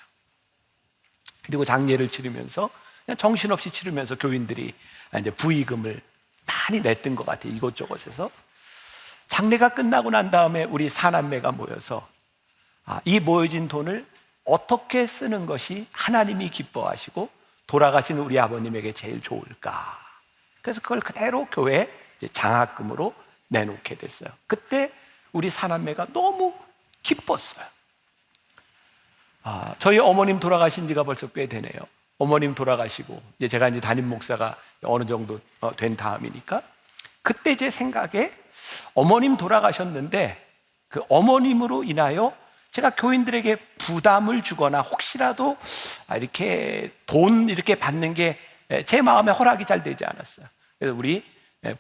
그리고 장례를 치르면서 그냥 정신없이 치르면서 교인들이 이제 부의금을 많이 냈던 것 같아요. 이곳저곳에서. 장례가 끝나고 난 다음에 우리 사남매가 모여서 이 모여진 돈을 어떻게 쓰는 것이 하나님이 기뻐하시고 돌아가신 우리 아버님에게 제일 좋을까. 그래서 그걸 그대로 교회에 장학금으로 내놓게 됐어요. 그때 우리 사남매가 너무 기뻤어요. 저희 어머님 돌아가신 지가 벌써 꽤 되네요. 어머님 돌아가시고 이제 제가 이제 담임 목사가 어느 정도 된 다음이니까 그때 제 생각에 어머님 돌아가셨는데 그 어머님으로 인하여 제가 교인들에게 부담을 주거나 혹시라도 이렇게 돈 이렇게 받는 게 제 마음에 허락이 잘 되지 않았어요. 그래서 우리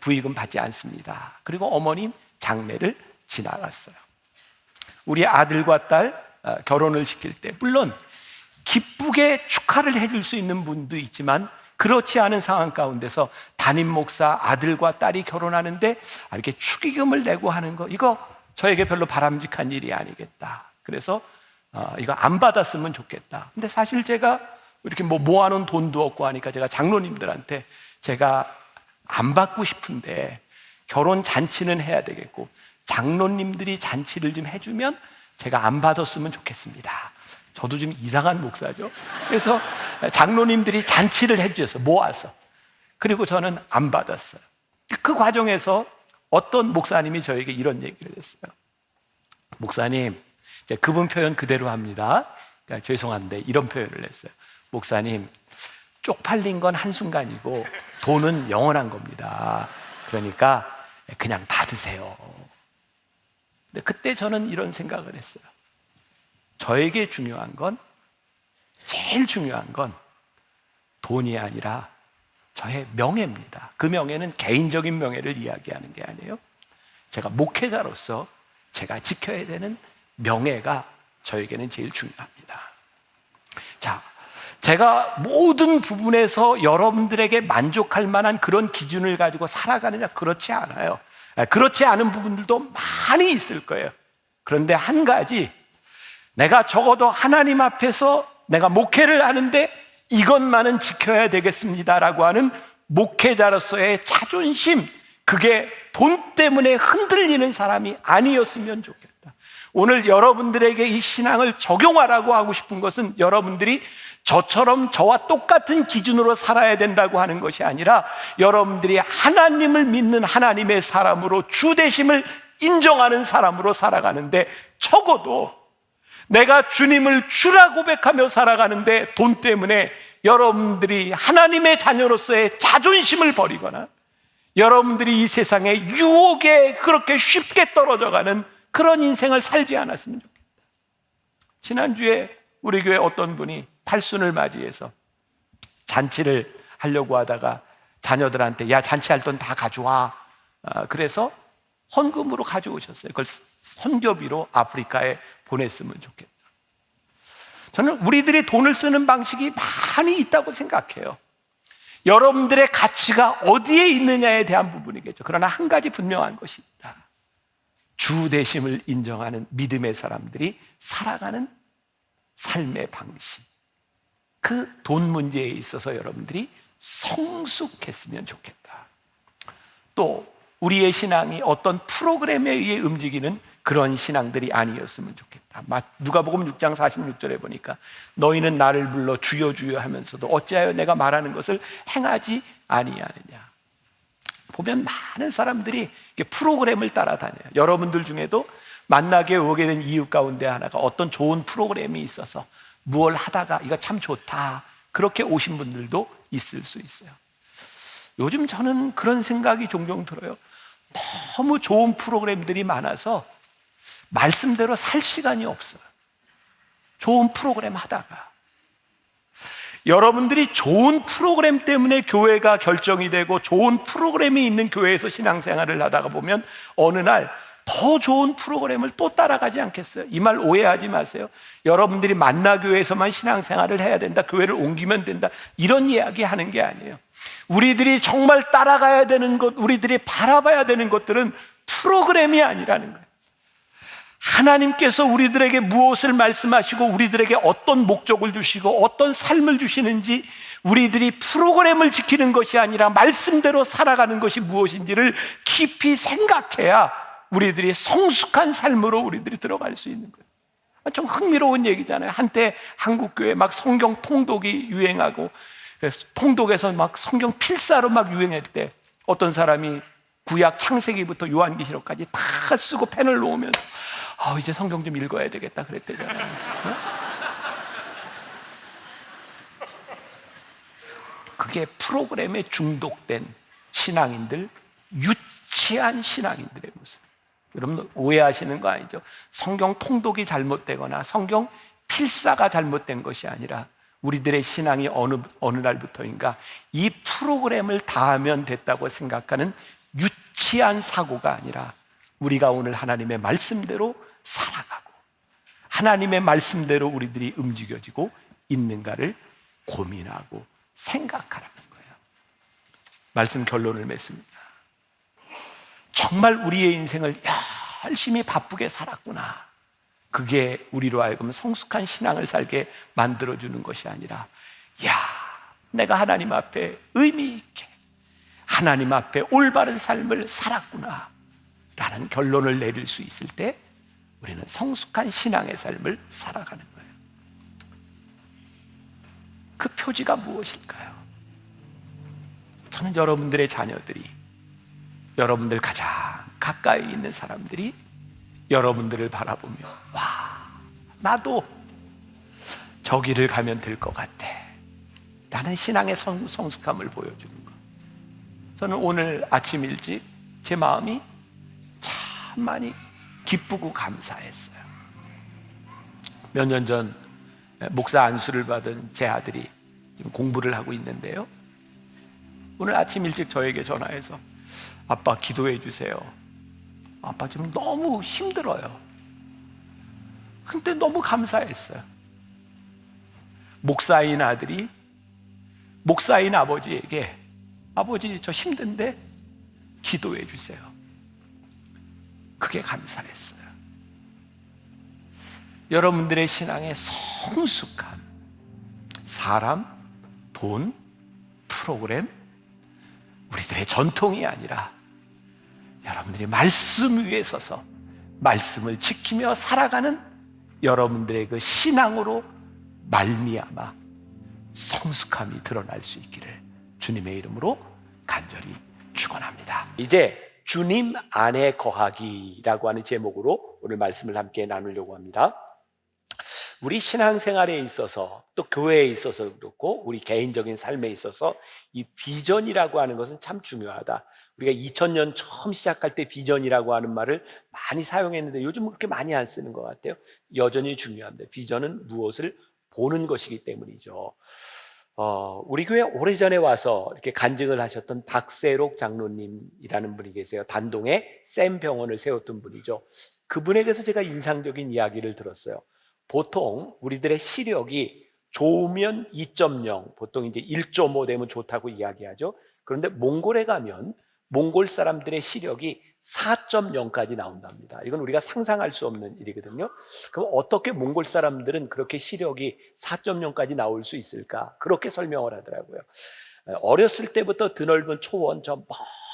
부의금 받지 않습니다. 그리고 어머님 장례를 지나갔어요. 우리 아들과 딸 결혼을 시킬 때 물론 기쁘게 축하를 해줄 수 있는 분도 있지만 그렇지 않은 상황 가운데서 담임 목사 아들과 딸이 결혼하는데 이렇게 축의금을 내고 하는 거 이거 저에게 별로 바람직한 일이 아니겠다. 그래서 이거 안 받았으면 좋겠다. 근데 사실 제가 이렇게 모아놓은 돈도 없고 하니까 제가 장로님들한테 제가 안 받고 싶은데 결혼 잔치는 해야 되겠고 장로님들이 잔치를 좀 해주면 제가 안 받았으면 좋겠습니다. 저도 좀 이상한 목사죠. 그래서 장로님들이 잔치를 해주셔서 모아서 그리고 저는 안 받았어요. 그 과정에서 어떤 목사님이 저에게 이런 얘기를 했어요. 목사님, 그분 표현 그대로 합니다. 그러니까 죄송한데 이런 표현을 했어요. 목사님, 쪽팔린 건 한순간이고 돈은 영원한 겁니다. 그러니까 그냥 받으세요. 근데 그때 저는 이런 생각을 했어요. 저에게 중요한 건, 제일 중요한 건 돈이 아니라 저의 명예입니다. 그 명예는 개인적인 명예를 이야기하는 게 아니에요. 제가 목회자로서 제가 지켜야 되는 명예가 저에게는 제일 중요합니다. 자, 제가 모든 부분에서 여러분들에게 만족할 만한 그런 기준을 가지고 살아가느냐? 그렇지 않아요. 그렇지 않은 부분들도 많이 있을 거예요. 그런데 한 가지, 내가 적어도 하나님 앞에서 내가 목회를 하는데 이것만은 지켜야 되겠습니다라고 하는 목회자로서의 자존심, 그게 돈 때문에 흔들리는 사람이 아니었으면 좋겠다. 오늘 여러분들에게 이 신앙을 적용하라고 하고 싶은 것은 여러분들이 저처럼 저와 똑같은 기준으로 살아야 된다고 하는 것이 아니라 여러분들이 하나님을 믿는 하나님의 사람으로 주되심을 인정하는 사람으로 살아가는데 적어도 내가 주님을 주라 고백하며 살아가는데 돈 때문에 여러분들이 하나님의 자녀로서의 자존심을 버리거나 여러분들이 이 세상의 유혹에 그렇게 쉽게 떨어져가는 그런 인생을 살지 않았으면 좋겠다. 지난주에 우리 교회 어떤 분이 팔순을 맞이해서 잔치를 하려고 하다가 자녀들한테 야, 잔치할 돈 다 가져와. 그래서 헌금으로 가져오셨어요. 그걸 선교비로 아프리카에 보냈으면 좋겠다. 저는 우리들이 돈을 쓰는 방식이 많이 있다고 생각해요. 여러분들의 가치가 어디에 있느냐에 대한 부분이겠죠. 그러나 한 가지 분명한 것이 있다. 주 되심을 인정하는 믿음의 사람들이 살아가는 삶의 방식, 그 돈 문제에 있어서 여러분들이 성숙했으면 좋겠다. 또 우리의 신앙이 어떤 프로그램에 의해 움직이는 그런 신앙들이 아니었으면 좋겠다. 누가복음 6장 46절에 보니까 너희는 나를 불러 주여 주여 하면서도 어찌하여 내가 말하는 것을 행하지 아니하느냐. 보면 많은 사람들이 프로그램을 따라다녀요. 여러분들 중에도 만나게 오게 된 이유 가운데 하나가 어떤 좋은 프로그램이 있어서 무얼 하다가 이거 참 좋다, 그렇게 오신 분들도 있을 수 있어요. 요즘 저는 그런 생각이 종종 들어요. 너무 좋은 프로그램들이 많아서 말씀대로 살 시간이 없어요. 좋은 프로그램 하다가 여러분들이 좋은 프로그램 때문에 교회가 결정이 되고 좋은 프로그램이 있는 교회에서 신앙생활을 하다가 보면 어느 날 더 좋은 프로그램을 또 따라가지 않겠어요? 이 말 오해하지 마세요. 여러분들이 만나교회에서만 신앙생활을 해야 된다, 교회를 옮기면 된다, 이런 이야기 하는 게 아니에요. 우리들이 정말 따라가야 되는 것, 우리들이 바라봐야 되는 것들은 프로그램이 아니라는 거예요. 하나님께서 우리들에게 무엇을 말씀하시고 우리들에게 어떤 목적을 주시고 어떤 삶을 주시는지 우리들이 프로그램을 지키는 것이 아니라 말씀대로 살아가는 것이 무엇인지를 깊이 생각해야 우리들이 성숙한 삶으로 우리들이 들어갈 수 있는 거예요. 좀 흥미로운 얘기잖아요. 한때 한국교회 막 성경 통독이 유행하고 그래서 통독에서 막 성경 필사로 막 유행할 때 어떤 사람이 구약 창세기부터 요한계시록까지 다 쓰고 펜을 놓으면서 이제 성경 좀 읽어야 되겠다 그랬대잖아요. 그게 프로그램에 중독된 신앙인들, 유치한 신앙인들의 모습. 여러분 오해하시는 거 아니죠? 성경 통독이 잘못되거나 성경 필사가 잘못된 것이 아니라 우리들의 신앙이 어느 날부터인가 이 프로그램을 다 하면 됐다고 생각하는 유치한 사고가 아니라 우리가 오늘 하나님의 말씀대로 살아가고 하나님의 말씀대로 우리들이 움직여지고 있는가를 고민하고 생각하라는 거예요. 말씀 결론을 맺습니다. 정말 우리의 인생을 열심히 바쁘게 살았구나. 그게 우리로 하여금 성숙한 신앙을 살게 만들어주는 것이 아니라 내가 하나님 앞에 의미 있게 하나님 앞에 올바른 삶을 살았구나 라는 결론을 내릴 수 있을 때 우리는 성숙한 신앙의 삶을 살아가는 거예요. 그 표지가 무엇일까요? 저는 여러분들의 자녀들이 여러분들 가장 가까이 있는 사람들이 여러분들을 바라보며 나도 저 길을 가면 될 것 같아 라는 신앙의 성숙함을 보여주는 것. 저는 오늘 아침 일찍 제 마음이 참 많이 기쁘고 감사했어요. 몇 년 전 목사 안수를 받은 제 아들이 지금 공부를 하고 있는데요, 오늘 아침 일찍 저에게 전화해서 아빠 기도해 주세요. 아빠 지금 너무 힘들어요. 근데 너무 감사했어요. 목사인 아들이 목사인 아버지에게 아버지 저 힘든데 기도해 주세요. 그게 감사했어요. 여러분들의 신앙의 성숙함, 사람, 돈, 프로그램, 우리들의 전통이 아니라 여러분들이 말씀 위에 서서 말씀을 지키며 살아가는 여러분들의 그 신앙으로 말미암아 성숙함이 드러날 수 있기를 주님의 이름으로 간절히 축원합니다. 이제 주님 안에 거하기라고 하는 제목으로 오늘 말씀을 함께 나누려고 합니다. 우리 신앙생활에 있어서 또 교회에 있어서 그렇고 우리 개인적인 삶에 있어서 이 비전이라고 하는 것은 참 중요하다. 우리가 2000년 처음 시작할 때 비전이라고 하는 말을 많이 사용했는데 요즘 그렇게 많이 안 쓰는 것 같아요. 여전히 중요합니다. 비전은 무엇을 보는 것이기 때문이죠. 우리 교회 오래전에 와서 이렇게 간증을 하셨던 박세록 장로님이라는 분이 계세요. 단동에 샘 병원을 세웠던 분이죠. 그분에게서 제가 인상적인 이야기를 들었어요. 보통 우리들의 시력이 좋으면 2.0, 보통 이제 1.5 되면 좋다고 이야기하죠. 그런데 몽골에 가면 몽골 사람들의 시력이 4.0까지 나온답니다. 이건 우리가 상상할 수 없는 일이거든요. 그럼 어떻게 몽골 사람들은 그렇게 시력이 4.0까지 나올 수 있을까? 그렇게 설명을 하더라고요. 어렸을 때부터 드넓은 초원, 저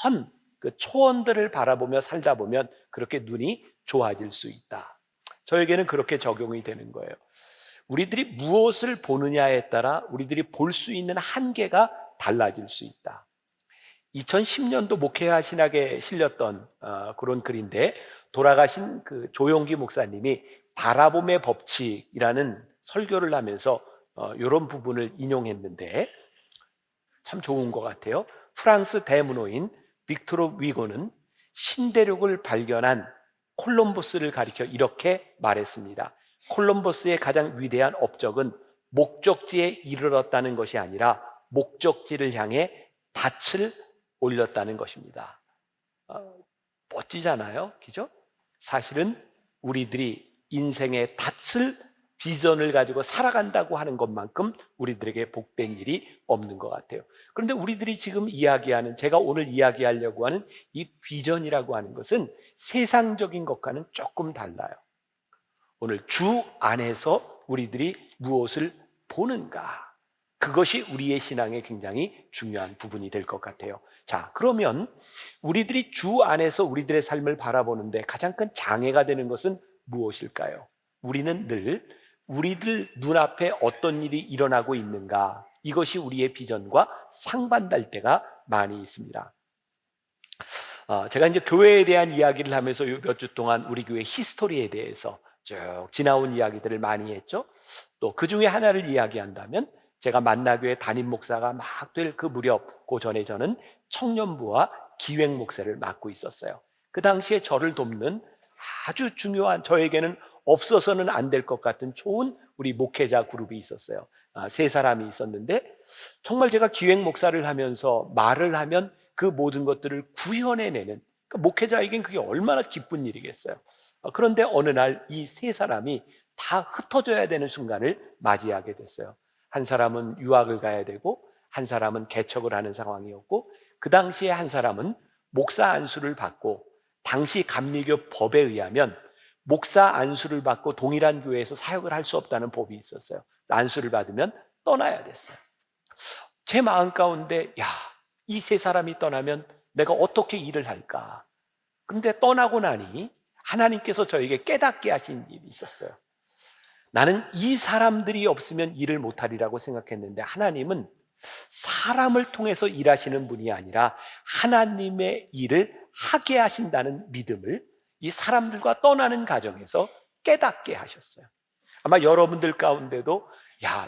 먼 그 초원들을 바라보며 살다 보면 그렇게 눈이 좋아질 수 있다. 저에게는 그렇게 적용이 되는 거예요. 우리들이 무엇을 보느냐에 따라 우리들이 볼 수 있는 한계가 달라질 수 있다. 2010년도 목회와 신학에 실렸던 그런 글인데, 돌아가신 그 조용기 목사님이 바라봄의 법칙이라는 설교를 하면서 이런 부분을 인용했는데 참 좋은 것 같아요. 프랑스 대문호인 빅토르 위고는 신대륙을 발견한 콜럼버스를 가리켜 이렇게 말했습니다. 콜럼버스의 가장 위대한 업적은 목적지에 이르렀다는 것이 아니라 목적지를 향해 닻을 올렸다는 것입니다. 멋지잖아요, 그죠? 사실은 우리들이 인생의 닻을 비전을 가지고 살아간다고 하는 것만큼 우리들에게 복된 일이 없는 것 같아요. 그런데 우리들이 지금 이야기하는, 제가 오늘 이야기하려고 하는 이 비전이라고 하는 것은 세상적인 것과는 조금 달라요. 오늘 주 안에서 우리들이 무엇을 보는가? 그것이 우리의 신앙에 굉장히 중요한 부분이 될 것 같아요. 자, 그러면 우리들이 주 안에서 우리들의 삶을 바라보는데 가장 큰 장애가 되는 것은 무엇일까요? 우리는 늘 우리들 눈앞에 어떤 일이 일어나고 있는가, 이것이 우리의 비전과 상반될 때가 많이 있습니다. 제가 이제 교회에 대한 이야기를 하면서 몇 주 동안 우리 교회 히스토리에 대해서 쭉 지나온 이야기들을 많이 했죠. 또 그 중에 하나를 이야기한다면, 제가 만나교회 담임 목사가 막 될 그 무렵, 그 전에 저는 청년부와 기획 목사를 맡고 있었어요. 그 당시에 저를 돕는 아주 중요한, 저에게는 없어서는 안 될 것 같은 좋은 우리 목회자 그룹이 있었어요. 세 사람이 있었는데, 정말 제가 기획 목사를 하면서 말을 하면 그 모든 것들을 구현해내는, 그러니까 목회자에겐 그게 얼마나 기쁜 일이겠어요. 그런데 어느 날 이 세 사람이 다 흩어져야 되는 순간을 맞이하게 됐어요. 한 사람은 유학을 가야 되고, 한 사람은 개척을 하는 상황이었고, 그 당시에 한 사람은 목사 안수를 받고, 당시 감리교 법에 의하면 목사 안수를 받고 동일한 교회에서 사역을 할 수 없다는 법이 있었어요. 안수를 받으면 떠나야 됐어요. 제 마음 가운데, 이 세 사람이 떠나면 내가 어떻게 일을 할까? 그런데 떠나고 나니 하나님께서 저에게 깨닫게 하신 일이 있었어요. 나는 이 사람들이 없으면 일을 못하리라고 생각했는데, 하나님은 사람을 통해서 일하시는 분이 아니라 하나님의 일을 하게 하신다는 믿음을 이 사람들과 떠나는 과정에서 깨닫게 하셨어요. 아마 여러분들 가운데도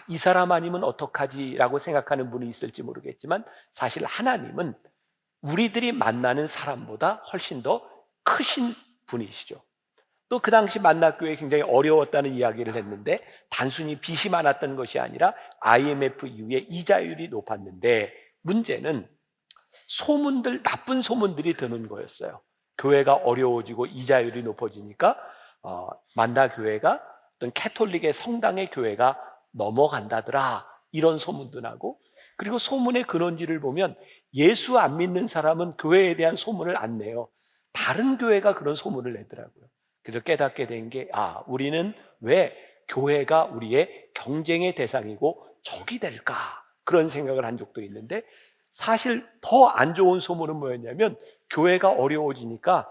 이 사람 아니면 어떡하지? 라고 생각하는 분이 있을지 모르겠지만, 사실 하나님은 우리들이 만나는 사람보다 훨씬 더 크신 분이시죠. 또 그 당시 만나교회 굉장히 어려웠다는 이야기를 했는데, 단순히 빚이 많았던 것이 아니라 IMF 이후에 이자율이 높았는데, 문제는 나쁜 소문들이 드는 거였어요. 교회가 어려워지고 이자율이 높아지니까 만나교회가 어떤 캐톨릭의 성당의 교회가 넘어간다더라, 이런 소문도 나고, 그리고 소문의 근원지를 보면 예수 안 믿는 사람은 교회에 대한 소문을 안 내요. 다른 교회가 그런 소문을 내더라고요. 그래서 깨닫게 된 게, 우리는 왜 교회가 우리의 경쟁의 대상이고 적이 될까, 그런 생각을 한 적도 있는데, 사실 더 안 좋은 소문은 뭐였냐면, 교회가 어려워지니까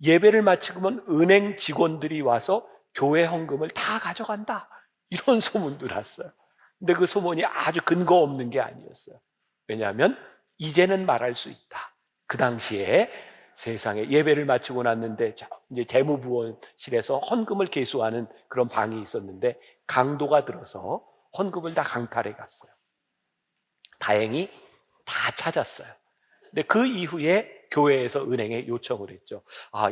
예배를 마치고면 은행 직원들이 와서 교회 헌금을 다 가져간다, 이런 소문도 났어요. 근데 그 소문이 아주 근거 없는 게 아니었어요. 왜냐하면 이제는 말할 수 있다. 그 당시에 세상에 예배를 마치고 났는데, 이제 재무부원실에서 헌금을 계수하는 그런 방이 있었는데, 강도가 들어서 헌금을 다 강탈해 갔어요. 다행히 다 찾았어요. 근데 그 이후에 교회에서 은행에 요청을 했죠.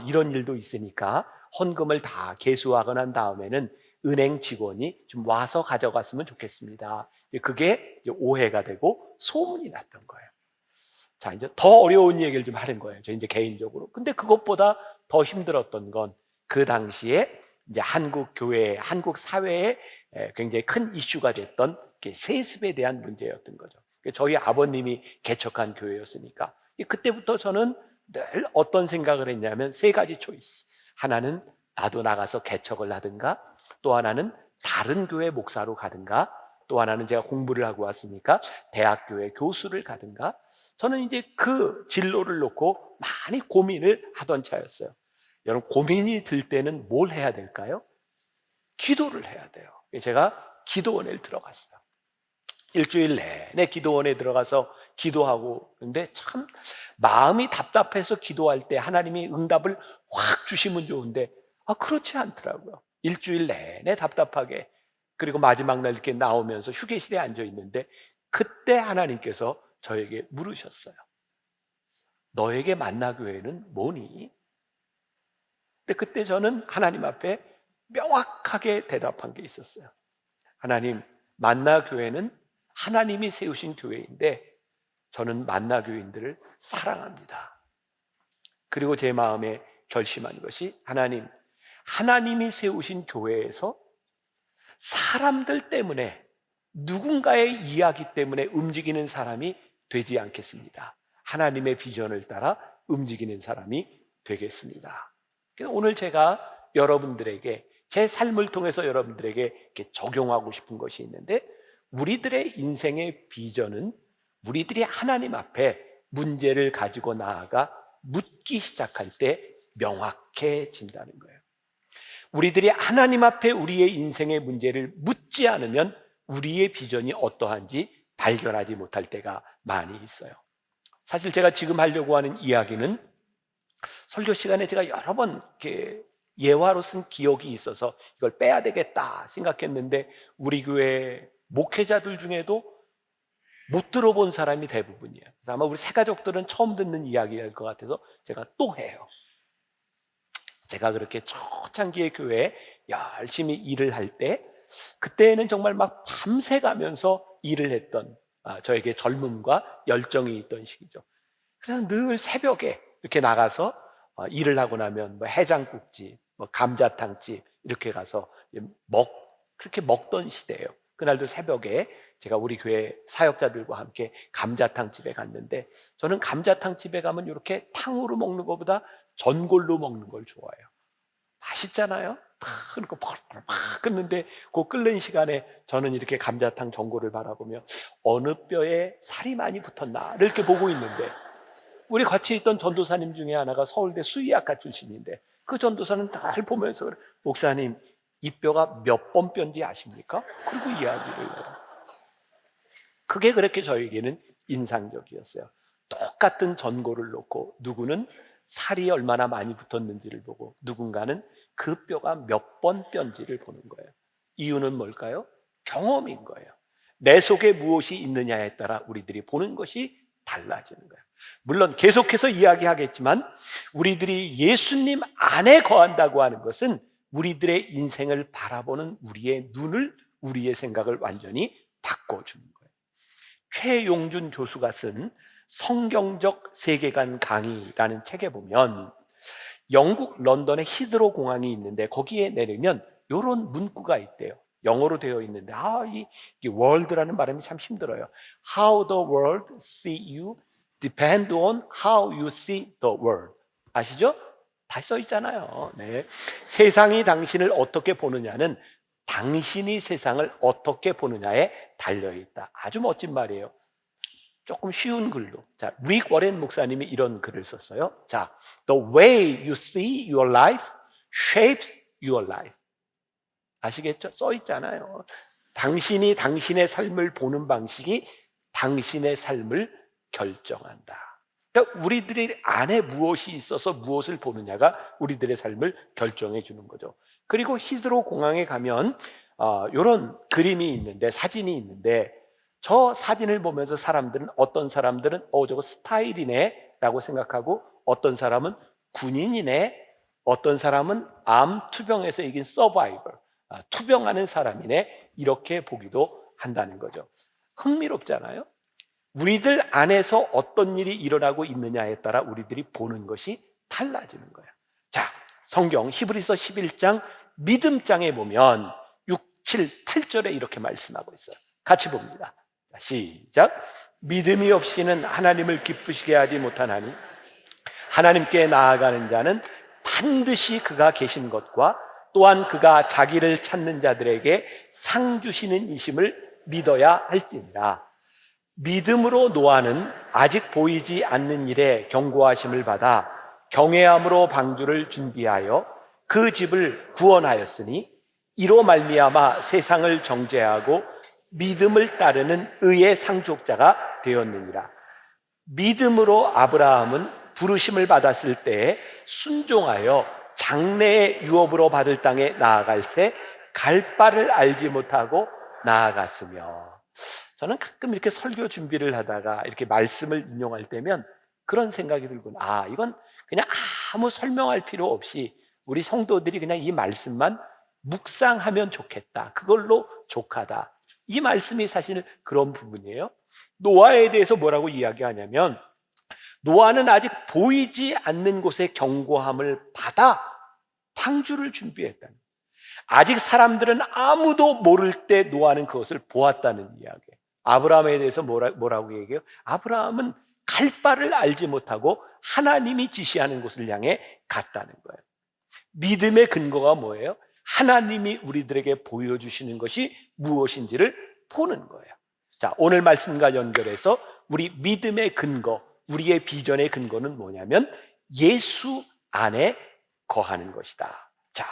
이런 일도 있으니까 헌금을 다 계수하고 난 다음에는 은행 직원이 좀 와서 가져갔으면 좋겠습니다. 그게 오해가 되고 소문이 났던 거예요. 자, 이제 더 어려운 얘기를 좀 하는 거예요. 저 이제 개인적으로. 근데 그것보다 더 힘들었던 건, 그 당시에 이제 한국 교회, 한국 사회에 굉장히 큰 이슈가 됐던 세습에 대한 문제였던 거죠. 저희 아버님이 개척한 교회였으니까. 그때부터 저는 늘 어떤 생각을 했냐면, 세 가지 초이스. 하나는 나도 나가서 개척을 하든가, 또 하나는 다른 교회 목사로 가든가, 또 하나는 제가 공부를 하고 왔으니까 대학교의 교수를 가든가. 저는 이제 그 진로를 놓고 많이 고민을 하던 차였어요. 여러분, 고민이 들 때는 뭘 해야 될까요? 기도를 해야 돼요. 제가 기도원에 들어갔어요. 일주일 내내 기도원에 들어가서 기도하고, 근데 참 마음이 답답해서 기도할 때 하나님이 응답을 확 주시면 좋은데, 그렇지 않더라고요. 일주일 내내 답답하게, 그리고 마지막 날 이렇게 나오면서 휴게실에 앉아 있는데, 그때 하나님께서 저에게 물으셨어요. 너에게 만나교회는 뭐니? 근데 그때 저는 하나님 앞에 명확하게 대답한 게 있었어요. 하나님, 만나교회는 하나님이 세우신 교회인데 저는 만나교인들을 사랑합니다. 그리고 제 마음에 결심한 것이, 하나님이 세우신 교회에서 사람들 때문에, 누군가의 이야기 때문에 움직이는 사람이 되지 않겠습니다. 하나님의 비전을 따라 움직이는 사람이 되겠습니다. 오늘 제가 여러분들에게 제 삶을 통해서 여러분들에게 이렇게 적용하고 싶은 것이 있는데, 우리들의 인생의 비전은 우리들이 하나님 앞에 문제를 가지고 나아가 묻기 시작할 때 명확해진다는 거예요. 우리들이 하나님 앞에 우리의 인생의 문제를 묻지 않으면 우리의 비전이 어떠한지 발견하지 못할 때가 많이 있어요. 사실 제가 지금 하려고 하는 이야기는 설교 시간에 제가 여러 번 이렇게 예화로 쓴 기억이 있어서 이걸 빼야 되겠다 생각했는데, 우리 교회 목회자들 중에도 못 들어본 사람이 대부분이에요. 그래서 아마 우리 새가족들은 처음 듣는 이야기일 것 같아서 제가 또 해요. 제가 그렇게 초창기의 교회에 열심히 일을 할 때, 그때는 정말 막 밤새 가면서 일을 했던, 저에게 젊음과 열정이 있던 시기죠. 그래서 늘 새벽에 이렇게 나가서 일을 하고 나면 뭐 해장국집, 뭐 감자탕집 이렇게 가서 그렇게 먹던 시대예요. 그날도 새벽에 제가 우리 교회 사역자들과 함께 감자탕집에 갔는데, 저는 감자탕집에 가면 이렇게 탕으로 먹는 것보다 전골로 먹는 걸 좋아해요. 맛있잖아요. 탁 이렇게 막 끓는데, 그 끓는 시간에 저는 이렇게 감자탕 전골을 바라보며 어느 뼈에 살이 많이 붙었나를 이렇게 보고 있는데, 우리 같이 있던 전도사님 중에 하나가 서울대 수의학과 출신인데, 그 전도사는 날 보면서 그래, 목사님 이 뼈가 몇 번 뼈인지 아십니까? 그리고 이야기를 해요. 그게 그렇게 저에게는 인상적이었어요. 똑같은 전골을 놓고 누구는 살이 얼마나 많이 붙었는지를 보고, 누군가는 그 뼈가 몇 번 뼈인지를 보는 거예요. 이유는 뭘까요? 경험인 거예요. 내 속에 무엇이 있느냐에 따라 우리들이 보는 것이 달라지는 거예요. 물론 계속해서 이야기하겠지만, 우리들이 예수님 안에 거한다고 하는 것은 우리들의 인생을 바라보는 우리의 눈을, 우리의 생각을 완전히 바꿔주는 거예요. 최용준 교수가 쓴 성경적 세계관 강의라는 책에 보면, 영국 런던에 히드로 공항이 있는데 거기에 내리면 이런 문구가 있대요. 영어로 되어 있는데, 이 world라는 발음이 참 힘들어요. How the world see you depend on how you see the world. 아시죠? 다 써 있잖아요. 네. 세상이 당신을 어떻게 보느냐는 당신이 세상을 어떻게 보느냐에 달려있다. 아주 멋진 말이에요. 조금 쉬운 글로. 자, 릭 워렌 목사님이 이런 글을 썼어요. 자, The way you see your life shapes your life. 아시겠죠? 써 있잖아요. 당신이 당신의 삶을 보는 방식이 당신의 삶을 결정한다. 그러니까 우리들의 안에 무엇이 있어서 무엇을 보느냐가 우리들의 삶을 결정해 주는 거죠. 그리고 히드로 공항에 가면 이런 그림이 있는데, 사진이 있는데, 저 사진을 보면서 어떤 사람들은 저거 스타일이네 라고 생각하고, 어떤 사람은 군인이네, 어떤 사람은 암 투병에서 이긴 서바이벌, 투병하는 사람이네, 이렇게 보기도 한다는 거죠. 흥미롭잖아요. 우리들 안에서 어떤 일이 일어나고 있느냐에 따라 우리들이 보는 것이 달라지는 거예요. 자, 성경 히브리서 11장 믿음장에 보면 6, 7, 8절에 이렇게 말씀하고 있어요. 같이 봅니다. 자, 시작. 믿음이 없이는 하나님을 기쁘시게 하지 못하나니 하나님께 나아가는 자는 반드시 그가 계신 것과 또한 그가 자기를 찾는 자들에게 상 주시는 이심을 믿어야 할지니라. 믿음으로 노아는 아직 보이지 않는 일에 경고하심을 받아 경외함으로 방주를 준비하여 그 집을 구원하였으니, 이로 말미암아 세상을 정죄하고 믿음을 따르는 의의 상속자가 되었느니라. 믿음으로 아브라함은 부르심을 받았을 때에 순종하여 장래의 유업으로 받을 땅에 나아갈새 갈 바를 알지 못하고 나아갔으며. 저는 가끔 이렇게 설교 준비를 하다가 이렇게 말씀을 인용할 때면 그런 생각이 들곤, 이건 그냥 아무 설명할 필요 없이 우리 성도들이 그냥 이 말씀만 묵상하면 좋겠다, 그걸로 족하다. 이 말씀이 사실 그런 부분이에요. 노아에 대해서 뭐라고 이야기하냐면, 노아는 아직 보이지 않는 곳에 경고함을 받아 방주를 준비했다는, 아직 사람들은 아무도 모를 때 노아는 그것을 보았다는 이야기예요. 아브라함에 대해서 뭐라고 얘기해요? 아브라함은 갈 바를 알지 못하고 하나님이 지시하는 곳을 향해 갔다는 거예요. 믿음의 근거가 뭐예요? 하나님이 우리들에게 보여주시는 것이 무엇인지를 보는 거예요. 자, 오늘 말씀과 연결해서 우리 믿음의 근거, 우리의 비전의 근거는 뭐냐면 예수 안에 거하는 것이다. 자,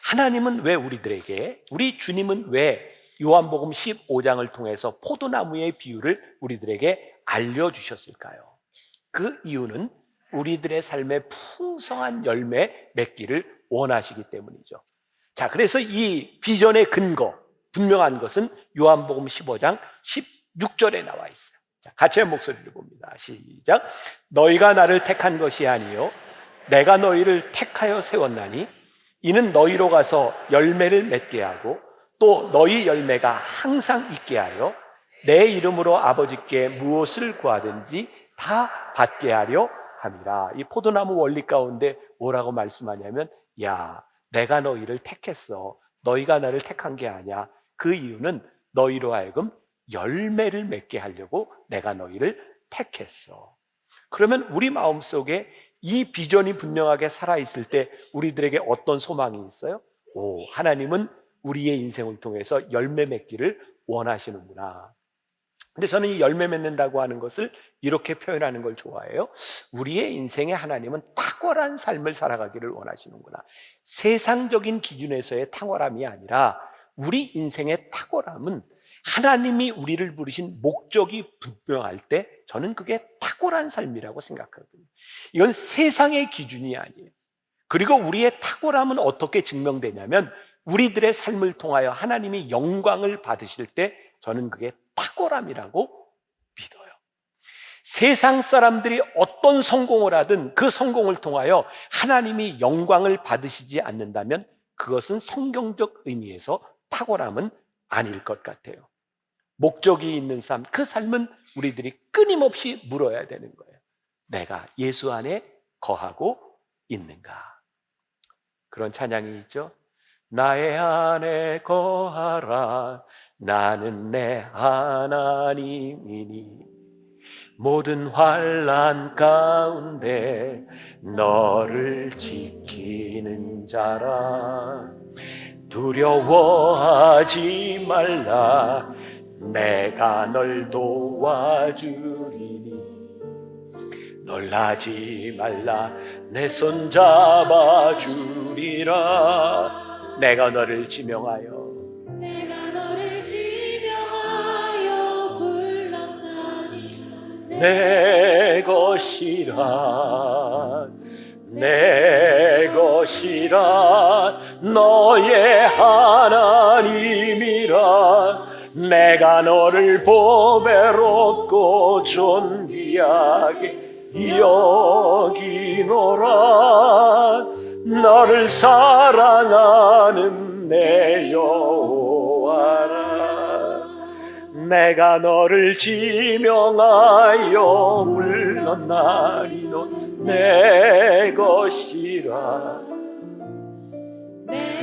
하나님은 왜 우리들에게, 우리 주님은 왜 요한복음 15장을 통해서 포도나무의 비유를 우리들에게 알려주셨을까요? 그 이유는 우리들의 삶에 풍성한 열매 맺기를 원하시기 때문이죠. 자, 그래서 이 비전의 근거, 분명한 것은 요한복음 15장 16절에 나와 있어요. 자, 같이 한 목소리를 봅니다. 시작. 너희가 나를 택한 것이 아니요 내가 너희를 택하여 세웠나니 이는 너희로 가서 열매를 맺게 하고 또 너희 열매가 항상 있게 하여 내 이름으로 아버지께 무엇을 구하든지 다 받게 하려 함이라. 이 포도나무 원리 가운데 뭐라고 말씀하냐면, 야, 내가 너희를 택했어. 너희가 나를 택한 게 아니야. 그 이유는 너희로 하여금 열매를 맺게 하려고 내가 너희를 택했어. 그러면 우리 마음속에 이 비전이 분명하게 살아있을 때 우리들에게 어떤 소망이 있어요? 오, 하나님은 우리의 인생을 통해서 열매 맺기를 원하시는구나. 근데 저는 이 열매 맺는다고 하는 것을 이렇게 표현하는 걸 좋아해요. 우리의 인생에 하나님은 탁월한 삶을 살아가기를 원하시는구나. 세상적인 기준에서의 탁월함이 아니라 우리 인생의 탁월함은 하나님이 우리를 부르신 목적이 분명할 때 저는 그게 탁월한 삶이라고 생각하거든요. 이건 세상의 기준이 아니에요. 그리고 우리의 탁월함은 어떻게 증명되냐면 우리들의 삶을 통하여 하나님이 영광을 받으실 때 저는 그게 탁월함이라고 믿어요. 세상 사람들이 어떤 성공을 하든 그 성공을 통하여 하나님이 영광을 받으시지 않는다면 그것은 성경적 의미에서 탁월함은 아닐 것 같아요. 목적이 있는 삶, 그 삶은 우리들이 끊임없이 물어야 되는 거예요. 내가 예수 안에 거하고 있는가? 그런 찬양이 있죠. 나의 안에 거하라 나는 내 하나님이니 모든 환난 가운데 너를 지키는 자라 두려워하지 말라 내가 널 도와주리니 놀라지 말라 내 손 잡아주리라 내가 너를 지명하여 불렀나니 내 것이라 내 것이라 너의 하나님이라 내가 너를 보배롭고 존귀하게 여기노라 너를 사랑하는 내 여호와라 내가 너를 지명하여 불렀나니 너 내 것이라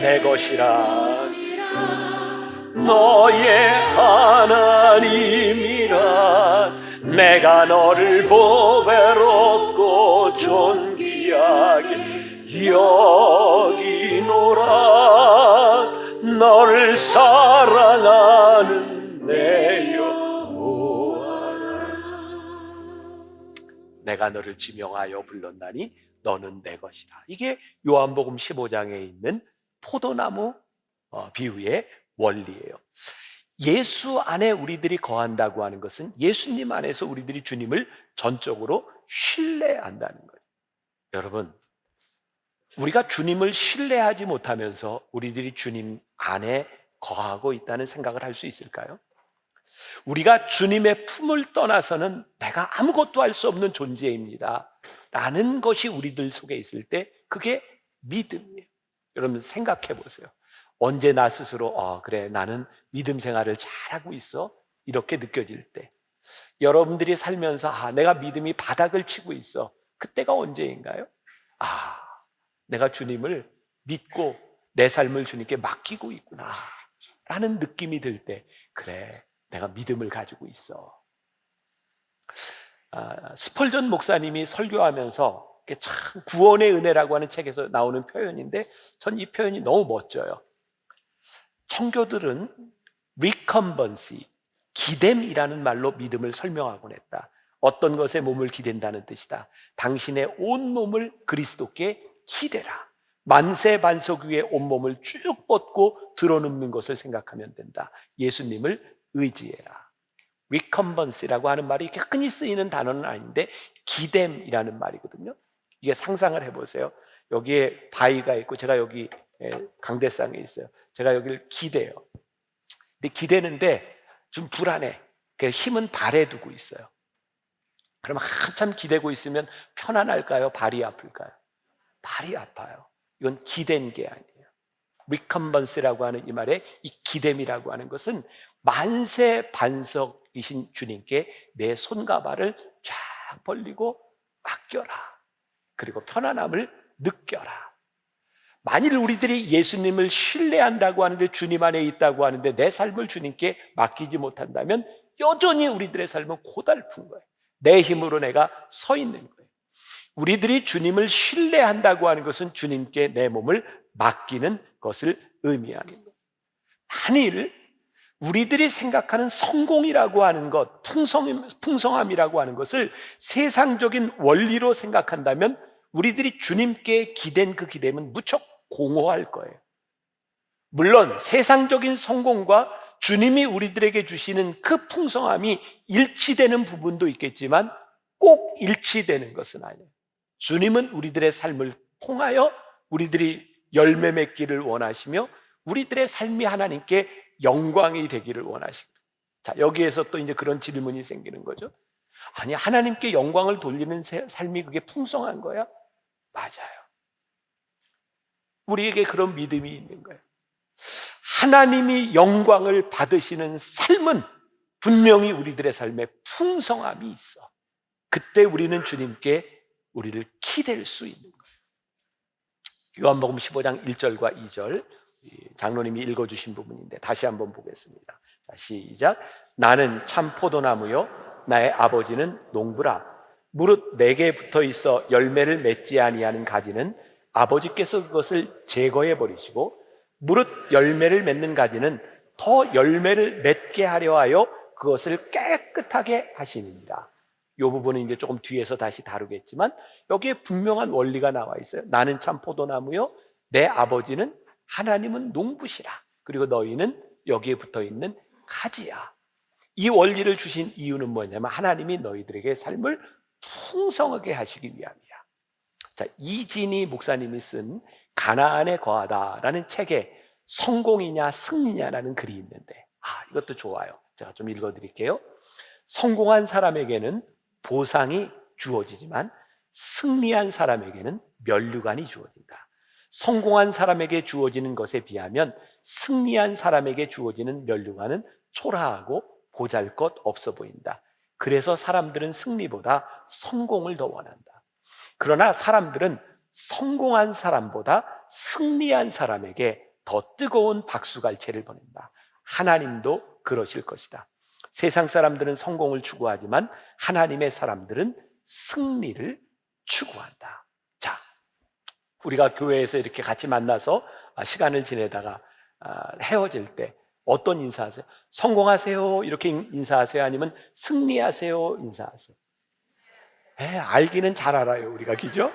내 것이라 너의 하나님이라 내가 너를 보배롭고 존귀하게 여기노라 너를 사랑하는 내 여호와라 내가 너를 지명하여 불렀나니 너는 내 것이라. 이게 요한복음 15장에 있는 포도나무 비유의 원리예요. 예수 안에 우리들이 거한다고 하는 것은 예수님 안에서 우리들이 주님을 전적으로 신뢰한다는 거예요. 여러분, 우리가 주님을 신뢰하지 못하면서 우리들이 주님 안에 거하고 있다는 생각을 할 수 있을까요? 우리가 주님의 품을 떠나서는 내가 아무것도 할 수 없는 존재입니다 라는 것이 우리들 속에 있을 때 그게 믿음이에요. 여러분 생각해 보세요. 언제 나 스스로 그래 나는 믿음 생활을 잘하고 있어 이렇게 느껴질 때 여러분들이 살면서 내가 믿음이 바닥을 치고 있어 그때가 언제인가요? 내가 주님을 믿고 내 삶을 주님께 맡기고 있구나 라는 느낌이 들 때 그래 내가 믿음을 가지고 있어. 스펄전 목사님이 설교하면서 참 구원의 은혜라고 하는 책에서 나오는 표현인데 전 이 표현이 너무 멋져요. 청교들은 recumbency, 기댐이라는 말로 믿음을 설명하곤 했다. 어떤 것에 몸을 기댄다는 뜻이다. 당신의 온 몸을 그리스도께 기대라. 만세반석 위에 온몸을 쭉 뻗고 드러눕는 것을 생각하면 된다. 예수님을 의지해라. recumbency라고 하는 말이 이렇게 흔히 쓰이는 단어는 아닌데 기댐이라는 말이거든요. 이게 상상을 해보세요. 여기에 바위가 있고 제가 여기 강대상에 있어요. 제가 여기를 기대요. 근데 기대는데 좀 불안해. 그 힘은 발에 두고 있어요. 그럼 한참 기대고 있으면 편안할까요? 발이 아플까요? 발이 아파요. 이건 기댄 게 아니에요. recumbence라고 하는 이 말에 이 기댐이라고 하는 것은 만세 반석이신 주님께 내 손과 발을 쫙 벌리고 맡겨라. 그리고 편안함을 느껴라. 만일 우리들이 예수님을 신뢰한다고 하는데 주님 안에 있다고 하는데 내 삶을 주님께 맡기지 못한다면 여전히 우리들의 삶은 고달픈 거예요. 내 힘으로 내가 서 있는 거예요. 우리들이 주님을 신뢰한다고 하는 것은 주님께 내 몸을 맡기는 것을 의미하는 거예요. 만일 우리들이 생각하는 성공이라고 하는 것, 풍성함이라고 하는 것을 세상적인 원리로 생각한다면 우리들이 주님께 기댄 그 기댐은 무척 공허할 거예요. 물론 세상적인 성공과 주님이 우리들에게 주시는 그 풍성함이 일치되는 부분도 있겠지만 꼭 일치되는 것은 아니에요. 주님은 우리들의 삶을 통하여 우리들이 열매 맺기를 원하시며 우리들의 삶이 하나님께 영광이 되기를 원하십니다. 자, 여기에서 또 이제 그런 질문이 생기는 거죠. 아니, 하나님께 영광을 돌리는 삶이 그게 풍성한 거야? 맞아요. 우리에게 그런 믿음이 있는 거예요. 하나님이 영광을 받으시는 삶은 분명히 우리들의 삶에 풍성함이 있어. 그때 우리는 주님께 우리를 기댈 수 있는 거예요. 요한복음 15장 1절과 2절 장로님이 읽어주신 부분인데 다시 한번 보겠습니다. 자, 시작. 나는 참 포도나무요 나의 아버지는 농부라. 무릇 내게 붙어 있어 열매를 맺지 아니하는 가지는 아버지께서 그것을 제거해 버리시고 무릇 열매를 맺는 가지는 더 열매를 맺게 하려 하여 그것을 깨끗하게 하시니라. 이 부분은 이제 조금 뒤에서 다시 다루겠지만 여기에 분명한 원리가 나와 있어요. 나는 참 포도나무요 내 아버지는 하나님은 농부시라. 그리고 너희는 여기에 붙어 있는 가지야. 이 원리를 주신 이유는 뭐냐면 하나님이 너희들에게 삶을 풍성하게 하시기 위함이야. 자, 이진희 목사님이 쓴 가나안에 거하다라는 책에 성공이냐 승리냐라는 글이 있는데 이것도 좋아요. 제가 좀 읽어드릴게요. 성공한 사람에게는 보상이 주어지지만 승리한 사람에게는 면류관이 주어진다. 성공한 사람에게 주어지는 것에 비하면 승리한 사람에게 주어지는 면류관은 초라하고 보잘것없어 보인다. 그래서 사람들은 승리보다 성공을 더 원한다. 그러나 사람들은 성공한 사람보다 승리한 사람에게 더 뜨거운 박수갈채를 보낸다. 하나님도 그러실 것이다. 세상 사람들은 성공을 추구하지만 하나님의 사람들은 승리를 추구한다. 자, 우리가 교회에서 이렇게 같이 만나서 시간을 지내다가 헤어질 때 어떤 인사하세요? 성공하세요 이렇게 인사하세요? 아니면 승리하세요 인사하세요? 알기는 잘 알아요 우리가, 그죠?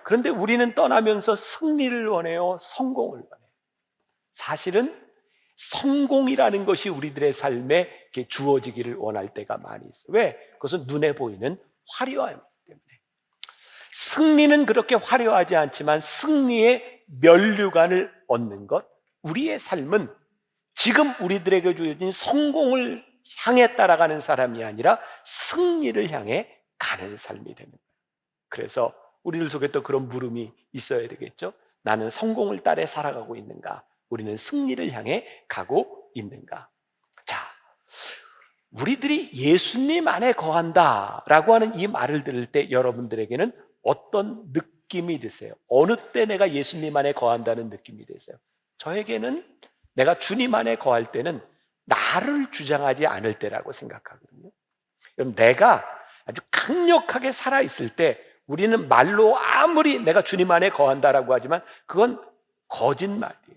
그런데 우리는 떠나면서 승리를 원해요? 성공을 원해요? 사실은 성공이라는 것이 우리들의 삶에 주어지기를 원할 때가 많이 있어요. 왜? 그것은 눈에 보이는 화려함이기 때문에. 승리는 그렇게 화려하지 않지만 승리의 면류관을 얻는 것, 우리의 삶은 지금 우리들에게 주어진 성공을 향해 따라가는 사람이 아니라 승리를 향해 가는 삶이 되는 거예요. 그래서 우리들 속에 또 그런 물음이 있어야 되겠죠. 나는 성공을 따라 살아가고 있는가? 우리는 승리를 향해 가고 있는가? 자, 우리들이 예수님 안에 거한다라고 하는 이 말을 들을 때 여러분들에게는 어떤 느낌이 드세요? 어느 때 내가 예수님 안에 거한다는 느낌이 드세요? 저에게는 내가 주님 안에 거할 때는 나를 주장하지 않을 때라고 생각하거든요. 그럼 내가 아주 강력하게 살아있을 때 우리는 말로 아무리 내가 주님 안에 거한다라고 하지만 그건 거짓말이에요.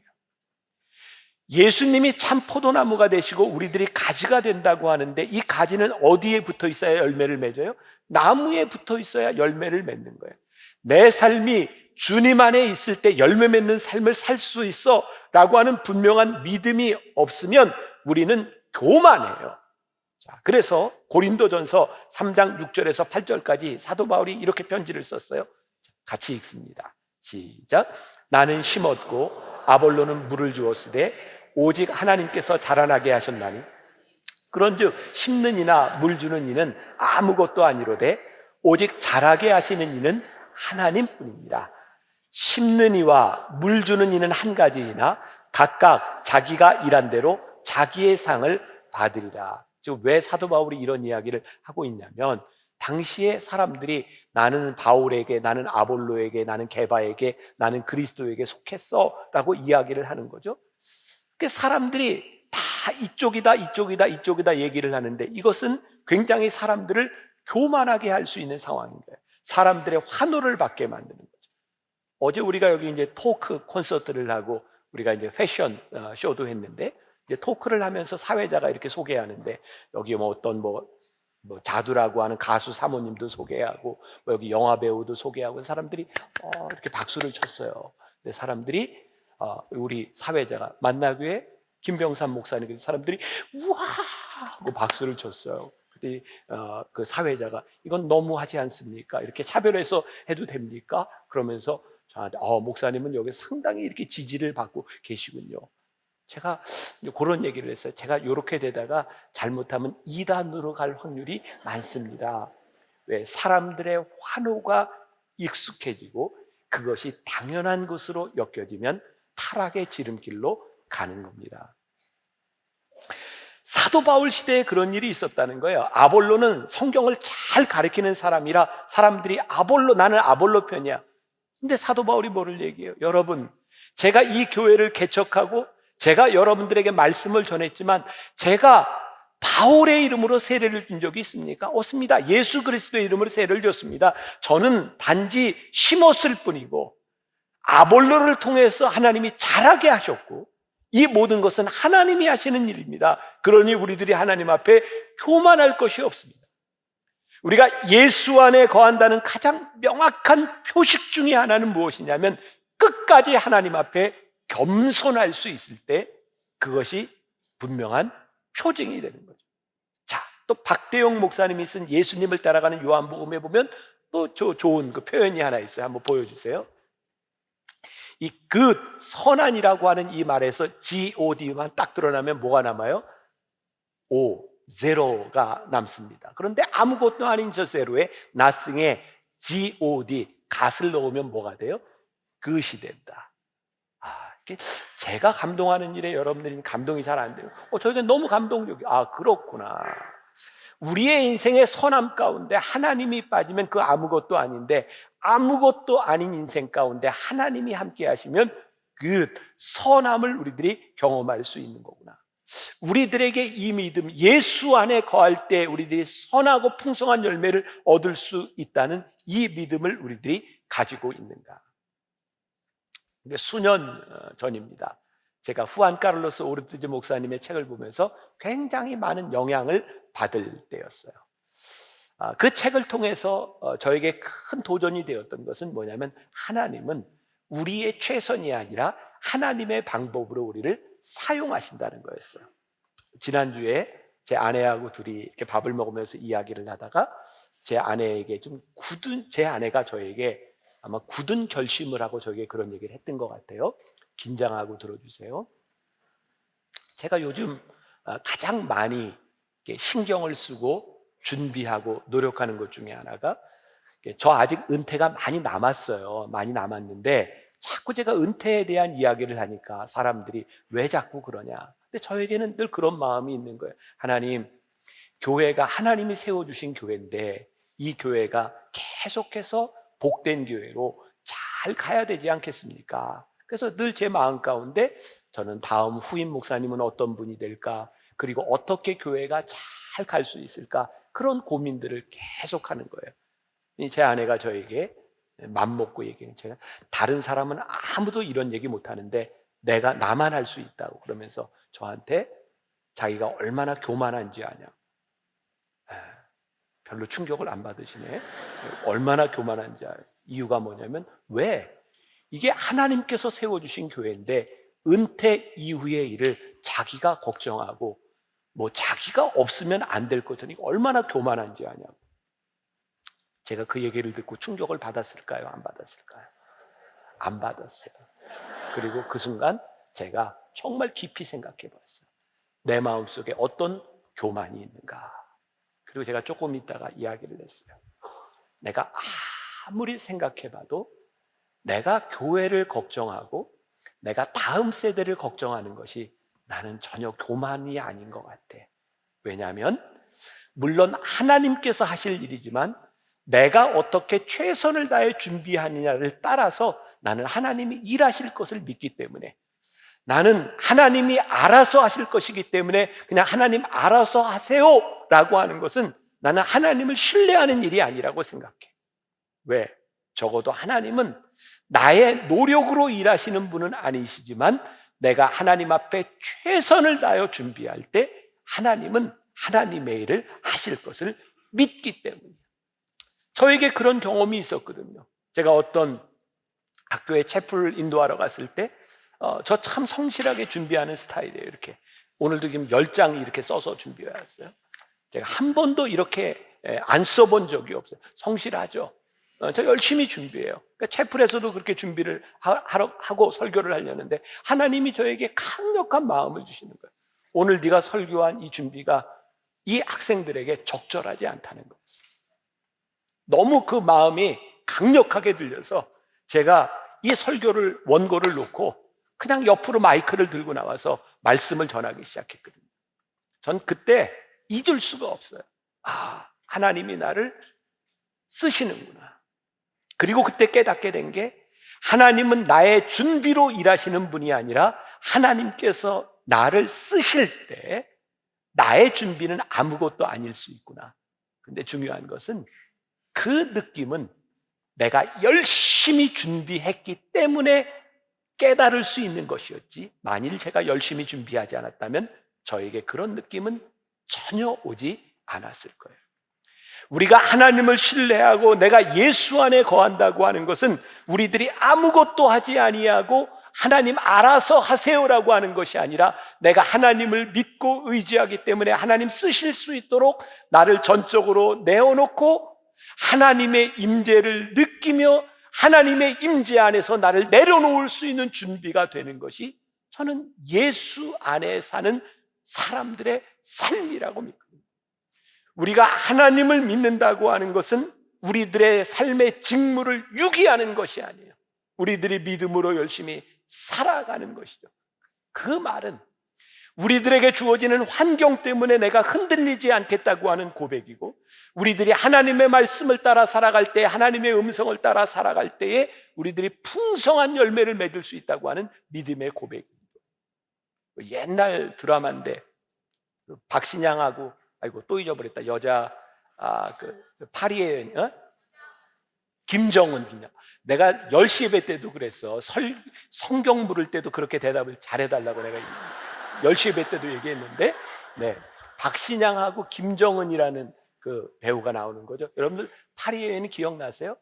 예수님이 참 포도나무가 되시고 우리들이 가지가 된다고 하는데 이 가지는 어디에 붙어 있어야 열매를 맺어요? 나무에 붙어 있어야 열매를 맺는 거예요. 내 삶이 주님 안에 있을 때 열매 맺는 삶을 살 수 있어 라고 하는 분명한 믿음이 없으면 우리는 교만해요. 자, 그래서 고린도전서 3장 6절에서 8절까지 사도 바울이 이렇게 편지를 썼어요. 같이 읽습니다. 시작. 나는 심었고 아볼로는 물을 주었으되 오직 하나님께서 자라나게 하셨나니 그런즉 심는 이나 물 주는 이는 아무것도 아니로되 오직 자라게 하시는 이는 하나님뿐입니다. 심는 이와 물 주는 이는 한 가지이나 각각 자기가 일한 대로 자기의 상을 받으리라. 지금 왜 사도 바울이 이런 이야기를 하고 있냐면 당시에 사람들이 나는 바울에게, 나는 아볼로에게, 나는 게바에게, 나는 그리스도에게 속했어 라고 이야기를 하는 거죠. 그 사람들이 다 이쪽이다 이쪽이다 이쪽이다 얘기를 하는데 이것은 굉장히 사람들을 교만하게 할 수 있는 상황인 거예요. 사람들의 환호를 받게 만드는 거죠. 어제 우리가 여기 이제 토크 콘서트를 하고 우리가 이제 패션 쇼도 했는데 이제 토크를 하면서 사회자가 이렇게 소개하는데 여기 뭐 어떤 뭐 자두라고 하는 가수 사모님도 소개하고 뭐 여기 영화 배우도 소개하고 사람들이 이렇게 박수를 쳤어요. 근데 사람들이 우리 사회자가 만나교회 김병삼 목사님 사람들이 우와 하고 박수를 쳤어요. 그때 그 사회자가 이건 너무하지 않습니까? 이렇게 차별해서 해도 됩니까? 그러면서 저한테 목사님은 여기 상당히 이렇게 지지를 받고 계시군요. 제가 그런 얘기를 했어요. 제가 이렇게 되다가 잘못하면 이단으로 갈 확률이 많습니다. 왜? 사람들의 환호가 익숙해지고 그것이 당연한 것으로 여겨지면 타락의 지름길로 가는 겁니다. 사도 바울 시대에 그런 일이 있었다는 거예요. 아볼로는 성경을 잘 가르치는 사람이라 사람들이 나는 아볼로 편이야. 근데 사도 바울이 뭐를 얘기해요? 여러분, 제가 이 교회를 개척하고 제가 여러분들에게 말씀을 전했지만 제가 바울의 이름으로 세례를 준 적이 있습니까? 없습니다. 예수 그리스도의 이름으로 세례를 줬습니다. 저는 단지 심었을 뿐이고 아볼로를 통해서 하나님이 자라게 하셨고 이 모든 것은 하나님이 하시는 일입니다. 그러니 우리들이 하나님 앞에 교만할 것이 없습니다. 우리가 예수 안에 거한다는 가장 명확한 표식 중에 하나는 무엇이냐면 끝까지 하나님 앞에 겸손할 수 있을 때 그것이 분명한 표징이 되는 거죠. 자, 또 박대용 목사님이 쓴 예수님을 따라가는 요한복음에 보면 또 좋은 그 표현이 하나 있어요. 한번 보여주세요. 이 good, 선한이라고 하는 이 말에서 god만 딱 드러나면 뭐가 남아요? O, zero가 남습니다. 그런데 아무것도 아닌 저 zero에 nothing에 god, gat을 넣으면 뭐가 돼요? good이 된다. 제가 감동하는 일에 여러분들이 감동이 잘 안 돼요. 저에게 너무 감동적이에요. 그렇구나. 우리의 인생의 선함 가운데 하나님이 빠지면 그 아무것도 아닌데 아무것도 아닌 인생 가운데 하나님이 함께 하시면 그 선함을 우리들이 경험할 수 있는 거구나. 우리들에게 이 믿음, 예수 안에 거할 때 우리들이 선하고 풍성한 열매를 얻을 수 있다는 이 믿음을 우리들이 가지고 있는가. 수년 전입니다. 제가 후안 카를로스 오르티즈 목사님의 책을 보면서 굉장히 많은 영향을 받을 때였어요. 그 책을 통해서 저에게 큰 도전이 되었던 것은 뭐냐면 하나님은 우리의 최선이 아니라 하나님의 방법으로 우리를 사용하신다는 거였어요. 지난주에 제 아내하고 둘이 이렇게 밥을 먹으면서 이야기를 하다가 제 아내가 저에게 아마 굳은 결심을 하고 저에게 그런 얘기를 했던 것 같아요. 긴장하고 들어주세요. 제가 요즘 가장 많이 신경을 쓰고 준비하고 노력하는 것 중에 하나가 저 아직 은퇴가 많이 남았어요. 많이 남았는데 자꾸 제가 은퇴에 대한 이야기를 하니까 사람들이 왜 자꾸 그러냐. 근데 저에게는 늘 그런 마음이 있는 거예요. 하나님, 교회가 하나님이 세워주신 교회인데 이 교회가 계속해서 복된 교회로 잘 가야 되지 않겠습니까? 그래서 늘 제 마음 가운데 저는 다음 후임 목사님은 어떤 분이 될까? 그리고 어떻게 교회가 잘 갈 수 있을까? 그런 고민들을 계속 하는 거예요. 제 아내가 저에게 맘먹고 얘기해요. 제가 다른 사람은 아무도 이런 얘기 못하는데 내가 나만 할 수 있다고 그러면서 저한테 자기가 얼마나 교만한지 아냐. 별로 충격을 안 받으시네. 얼마나 교만한지 알아요. 이유가 뭐냐면 왜? 이게 하나님께서 세워주신 교회인데 은퇴 이후의 일을 자기가 걱정하고 뭐 자기가 없으면 안 될 것은 이거 얼마나 교만한지 아냐고. 제가 그 얘기를 듣고 충격을 받았을까요? 안 받았을까요? 안 받았어요. 그리고 그 순간 제가 정말 깊이 생각해 봤어요. 내 마음속에 어떤 교만이 있는가. 그리고 제가 조금 있다가 이야기를 했어요. 내가 아무리 생각해 봐도 내가 교회를 걱정하고 내가 다음 세대를 걱정하는 것이 나는 전혀 교만이 아닌 것 같아. 왜냐하면 물론 하나님께서 하실 일이지만 내가 어떻게 최선을 다해 준비하느냐를 따라서 나는 하나님이 일하실 것을 믿기 때문에, 나는 하나님이 알아서 하실 것이기 때문에 그냥 하나님 알아서 하세요 라고 하는 것은 나는 하나님을 신뢰하는 일이 아니라고 생각해. 왜? 적어도 하나님은 나의 노력으로 일하시는 분은 아니시지만 내가 하나님 앞에 최선을 다하여 준비할 때 하나님은 하나님의 일을 하실 것을 믿기 때문이에요. 저에게 그런 경험이 있었거든요. 제가 어떤 학교에 채플을 인도하러 갔을 때 저 참 성실하게 준비하는 스타일이에요. 이렇게 오늘도 지금 10장 이렇게 써서 준비해 왔어요. 제가 한 번도 이렇게 안 써본 적이 없어요. 성실하죠. 저 열심히 준비해요. 그러니까 채플에서도 그렇게 준비를 하고 설교를 하려는데 하나님이 저에게 강력한 마음을 주시는 거예요. 오늘 네가 설교한 이 준비가 이 학생들에게 적절하지 않다는 거였어요. 너무 그 마음이 강력하게 들려서 제가 이 설교를 원고를 놓고 그냥 옆으로 마이크를 들고 나와서 말씀을 전하기 시작했거든요. 전 그때 잊을 수가 없어요. 하나님이 나를 쓰시는구나. 그리고 그때 깨닫게 된 게 하나님은 나의 준비로 일하시는 분이 아니라 하나님께서 나를 쓰실 때 나의 준비는 아무것도 아닐 수 있구나. 근데 중요한 것은 그 느낌은 내가 열심히 준비했기 때문에 깨달을 수 있는 것이었지, 만일 제가 열심히 준비하지 않았다면 저에게 그런 느낌은 전혀 오지 않았을 거예요. 우리가 하나님을 신뢰하고 내가 예수 안에 거한다고 하는 것은 우리들이 아무것도 하지 아니하고 하나님 알아서 하세요라고 하는 것이 아니라 내가 하나님을 믿고 의지하기 때문에 하나님 쓰실 수 있도록 나를 전적으로 내어놓고 하나님의 임재를 느끼며 하나님의 임재 안에서 나를 내려놓을 수 있는 준비가 되는 것이 저는 예수 안에 사는 사람들의 삶이라고 믿거든요. 우리가 하나님을 믿는다고 하는 것은 우리들의 삶의 직무를 유기하는 것이 아니에요. 우리들이 믿음으로 열심히 살아가는 것이죠. 그 말은 우리들에게 주어지는 환경 때문에 내가 흔들리지 않겠다고 하는 고백이고, 우리들이 하나님의 말씀을 따라 살아갈 때, 하나님의 음성을 따라 살아갈 때에 우리들이 풍성한 열매를 맺을 수 있다고 하는 믿음의 고백입니다. 옛날 드라마인데 박신양하고 또 잊어버렸다. 여자 파리의 김정은. 내가 10시 예배 때도 그랬어. 성경 물을 때도 그렇게 대답을 잘해달라고 내가 10시 예배 때도 얘기했는데, 박신양하고 김정은이라는 그 배우가 나오는 거죠. 여러분들 파리의 여인 기억나세요?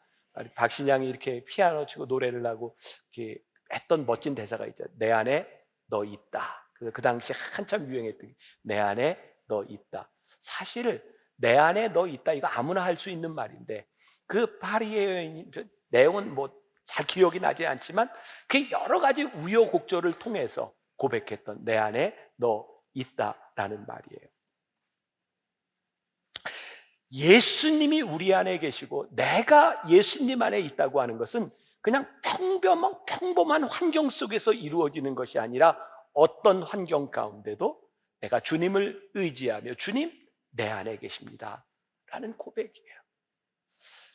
박신양이 이렇게 피아노 치고 노래를 하고 이렇게 했던 멋진 대사가 있죠. 내 안에 너 있다. 그 당시 한참 유행했던 내 안에 너 있다. 사실 내 안에 너 있다 이거 아무나 할 수 있는 말인데, 그 파리의 여인 내용은 뭐 잘 기억이 나지 않지만 그 여러 가지 우여곡절을 통해서 고백했던 내 안에 너 있다라는 말이에요. 예수님이 우리 안에 계시고 내가 예수님 안에 있다고 하는 것은 그냥 평범한 환경 속에서 이루어지는 것이 아니라 어떤 환경 가운데도 내가 주님을 의지하며 주님 내 안에 계십니다 라는 고백이에요.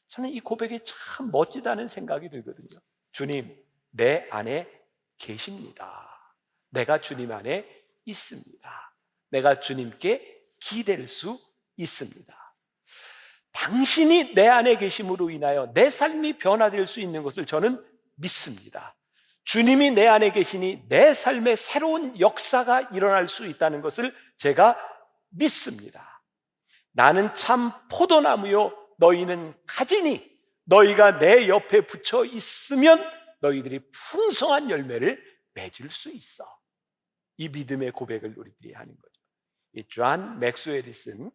저는 이 고백이 참 멋지다는 생각이 들거든요. 주님 내 안에 계십니다. 내가 주님 안에 있습니다. 내가 주님께 기댈 수 있습니다. 당신이 내 안에 계심으로 인하여 내 삶이 변화될 수 있는 것을 저는 믿습니다. 주님이 내 안에 계시니 내 삶에 새로운 역사가 일어날 수 있다는 것을 제가 믿습니다. 나는 참 포도나무요 너희는 가지니 너희가 내 옆에 붙여 있으면 너희들이 풍성한 열매를 맺을 수 있어. 이 믿음의 고백을 우리들이 하는 거죠. 이 존 맥스웰이 쓴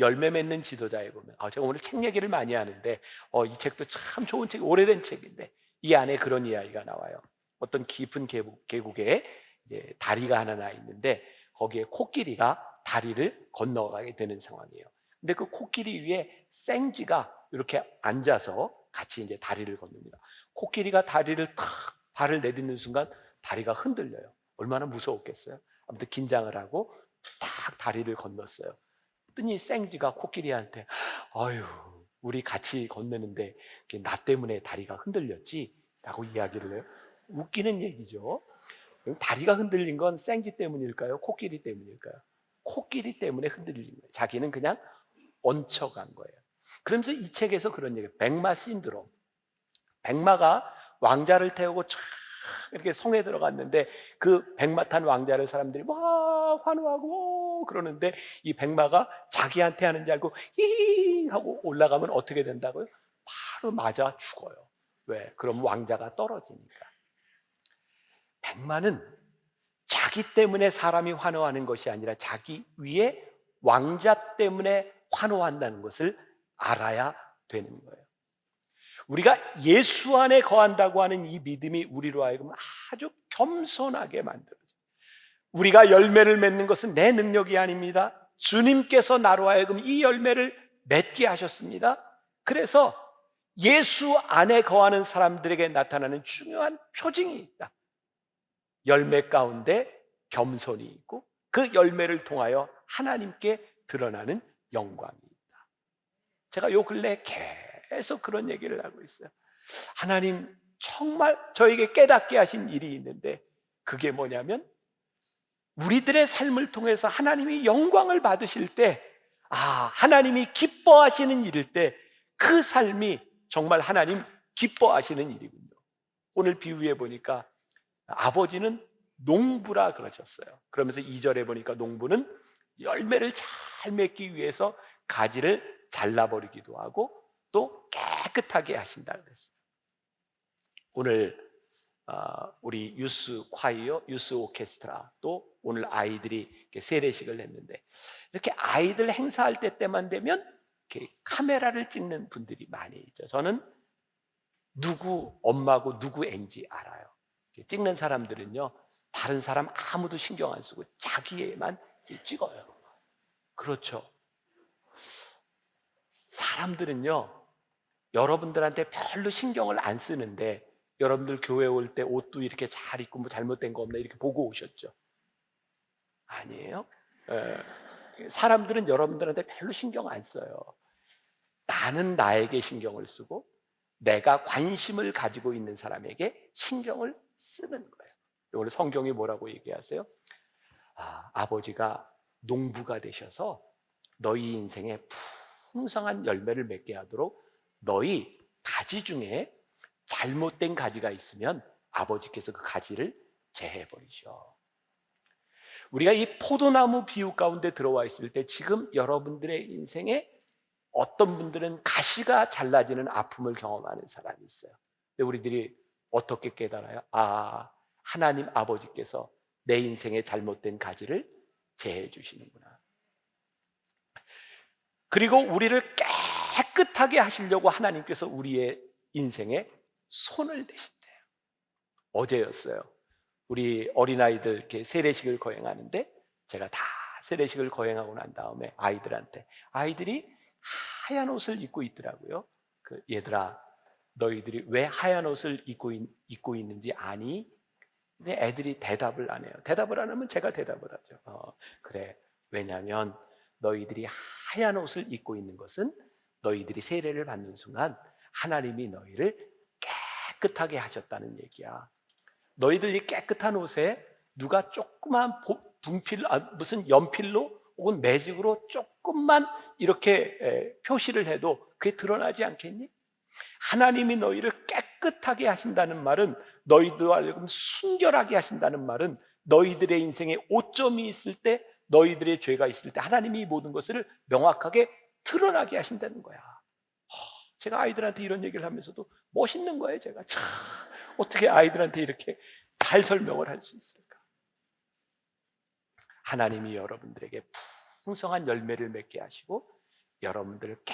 열매 맺는 지도자에 보면, 제가 오늘 책 얘기를 많이 하는데 이 책도 참 좋은 책, 오래된 책인데 이 안에 그런 이야기가 나와요. 어떤 깊은 계곡에 이제 다리가 하나 나 있는데 거기에 코끼리가 다리를 건너가게 되는 상황이에요. 근데 그 코끼리 위에 생쥐가 이렇게 앉아서 같이 이제 다리를 건넙니다. 코끼리가 다리를 탁 발을 내딛는 순간 다리가 흔들려요. 얼마나 무서웠겠어요. 아무튼 긴장을 하고 탁 다리를 건넜어요. 그랬더니 생쥐가 코끼리한테 아유 우리 같이 건너는데 나 때문에 다리가 흔들렸지? 라고 이야기를 해요. 웃기는 얘기죠. 그럼 다리가 흔들린 건 생쥐 때문일까요? 코끼리 때문일까요? 코끼리 때문에 흔들린 거예요. 자기는 그냥 얹혀간 거예요. 그러면서 이 책에서 그런 얘기예요. 백마 신드롬. 백마가 왕자를 태우고 쫙 이렇게 성에 들어갔는데 그 백마 탄 왕자를 사람들이 막 환호하고 그러는데 이 백마가 자기한테 하는 줄 알고 히잉 하고 올라가면 어떻게 된다고요? 바로 맞아 죽어요. 왜? 그럼 왕자가 떨어지니까. 백마는 자기 때문에 사람이 환호하는 것이 아니라 자기 위에 왕자 때문에 환호한다는 것을 알아야 되는 거예요. 우리가 예수 안에 거한다고 하는 이 믿음이 우리로 하여금 아주 겸손하게 만들어져요. 우리가 열매를 맺는 것은 내 능력이 아닙니다. 주님께서 나로 하여금 이 열매를 맺게 하셨습니다. 그래서 예수 안에 거하는 사람들에게 나타나는 중요한 표징이 있다. 열매 가운데 겸손이 있고 그 열매를 통하여 하나님께 드러나는 영광이 있다. 제가 요 근래 계속 그런 얘기를 하고 있어요. 하나님 정말 저에게 깨닫게 하신 일이 있는데 그게 뭐냐면 우리들의 삶을 통해서 하나님이 영광을 받으실 때 하나님이 기뻐하시는 일일 때 그 삶이 정말 하나님 기뻐하시는 일이군요. 오늘 비유해 보니까 아버지는 농부라 그러셨어요. 그러면서 2절에 보니까 농부는 열매를 잘 맺기 위해서 가지를 잘라버리기도 하고 또 깨끗하게 하신다 그랬어요. 오늘 우리 유스 콰이어, 유스 오케스트라 또 오늘 아이들이 세례식을 했는데 이렇게 아이들 행사할 때만 되면 이렇게 카메라를 찍는 분들이 많이 있죠. 저는 누구 엄마고 누구 애인지 알아요. 찍는 사람들은요 다른 사람 아무도 신경 안 쓰고 자기애만 찍어요. 그렇죠. 사람들은요 여러분들한테 별로 신경을 안 쓰는데 여러분들 교회 올 때 옷도 이렇게 잘 입고 뭐 잘못된 거 없나 이렇게 보고 오셨죠? 아니에요? 사람들은 여러분들한테 별로 신경 안 써요. 나는 나에게 신경을 쓰고 내가 관심을 가지고 있는 사람에게 신경을 쓰는 거예요. 오늘 성경이 뭐라고 얘기하세요? 아버지가 농부가 되셔서 너희 인생에 풍성한 열매를 맺게 하도록 너희 가지 중에 잘못된 가지가 있으면 아버지께서 그 가지를 제해버리셔. 우리가 이 포도나무 비유 가운데 들어와 있을 때 지금 여러분들의 인생에 어떤 분들은 가시가 잘라지는 아픔을 경험하는 사람이 있어요. 근데 우리들이 어떻게 깨달아요? 하나님 아버지께서 내 인생에 잘못된 가지를 제해 주시는구나. 그리고 우리를 깨끗하게 하시려고 하나님께서 우리의 인생에 손을 대신대요. 어제였어요. 우리 어린아이들 이렇게 세례식을 거행하는데 제가 다 세례식을 거행하고 난 다음에 아이들이 하얀 옷을 입고 있더라고요. 얘들아, 너희들이 왜 하얀 옷을 입고 있는지 아니? 근데 애들이 대답을 안 해요. 대답을 안 하면 제가 대답을 하죠. 그래. 왜냐하면 너희들이 하얀 옷을 입고 있는 것은 너희들이 세례를 받는 순간 하나님이 너희를 깨끗하게 하셨다는 얘기야. 너희들 이 깨끗한 옷에 누가 조그만 분필, 무슨 연필로 혹은 매직으로 조금만 이렇게 표시를 해도 그게 드러나지 않겠니? 하나님이 너희를 깨끗하게 하신다는 말은, 너희도 알고 순결하게 하신다는 말은, 너희들의 인생에 오점이 있을 때, 너희들의 죄가 있을 때 하나님이 이 모든 것을 명확하게 드러나게 하신다는 거야. 제가 아이들한테 이런 얘기를 하면서도 멋있는 거예요. 제가 참 어떻게 아이들한테 이렇게 잘 설명을 할 수 있을까? 하나님이 여러분들에게 풍성한 열매를 맺게 하시고 여러분들을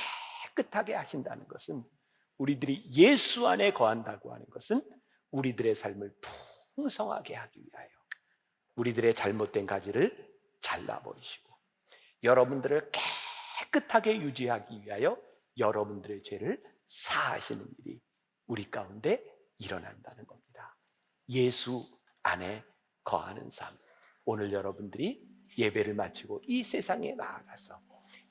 깨끗하게 하신다는 것은, 우리들이 예수 안에 거한다고 하는 것은 우리들의 삶을 풍성하게 하기 위하여 우리들의 잘못된 가지를 잘라버리시고 여러분들을 깨끗하게 유지하기 위하여 여러분들의 죄를 사하시는 일이 우리 가운데 일어난다는 겁니다. 예수 안에 거하는 삶. 오늘 여러분들이 예배를 마치고 이 세상에 나아가서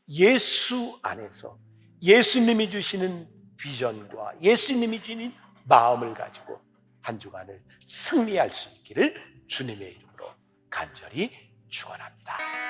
예수 안에서 예수님이 주시는 비전과 예수님이 주신 마음을 가지고 한 주간을 승리할 수 있기를 주님의 이름으로 간절히 축원합니다.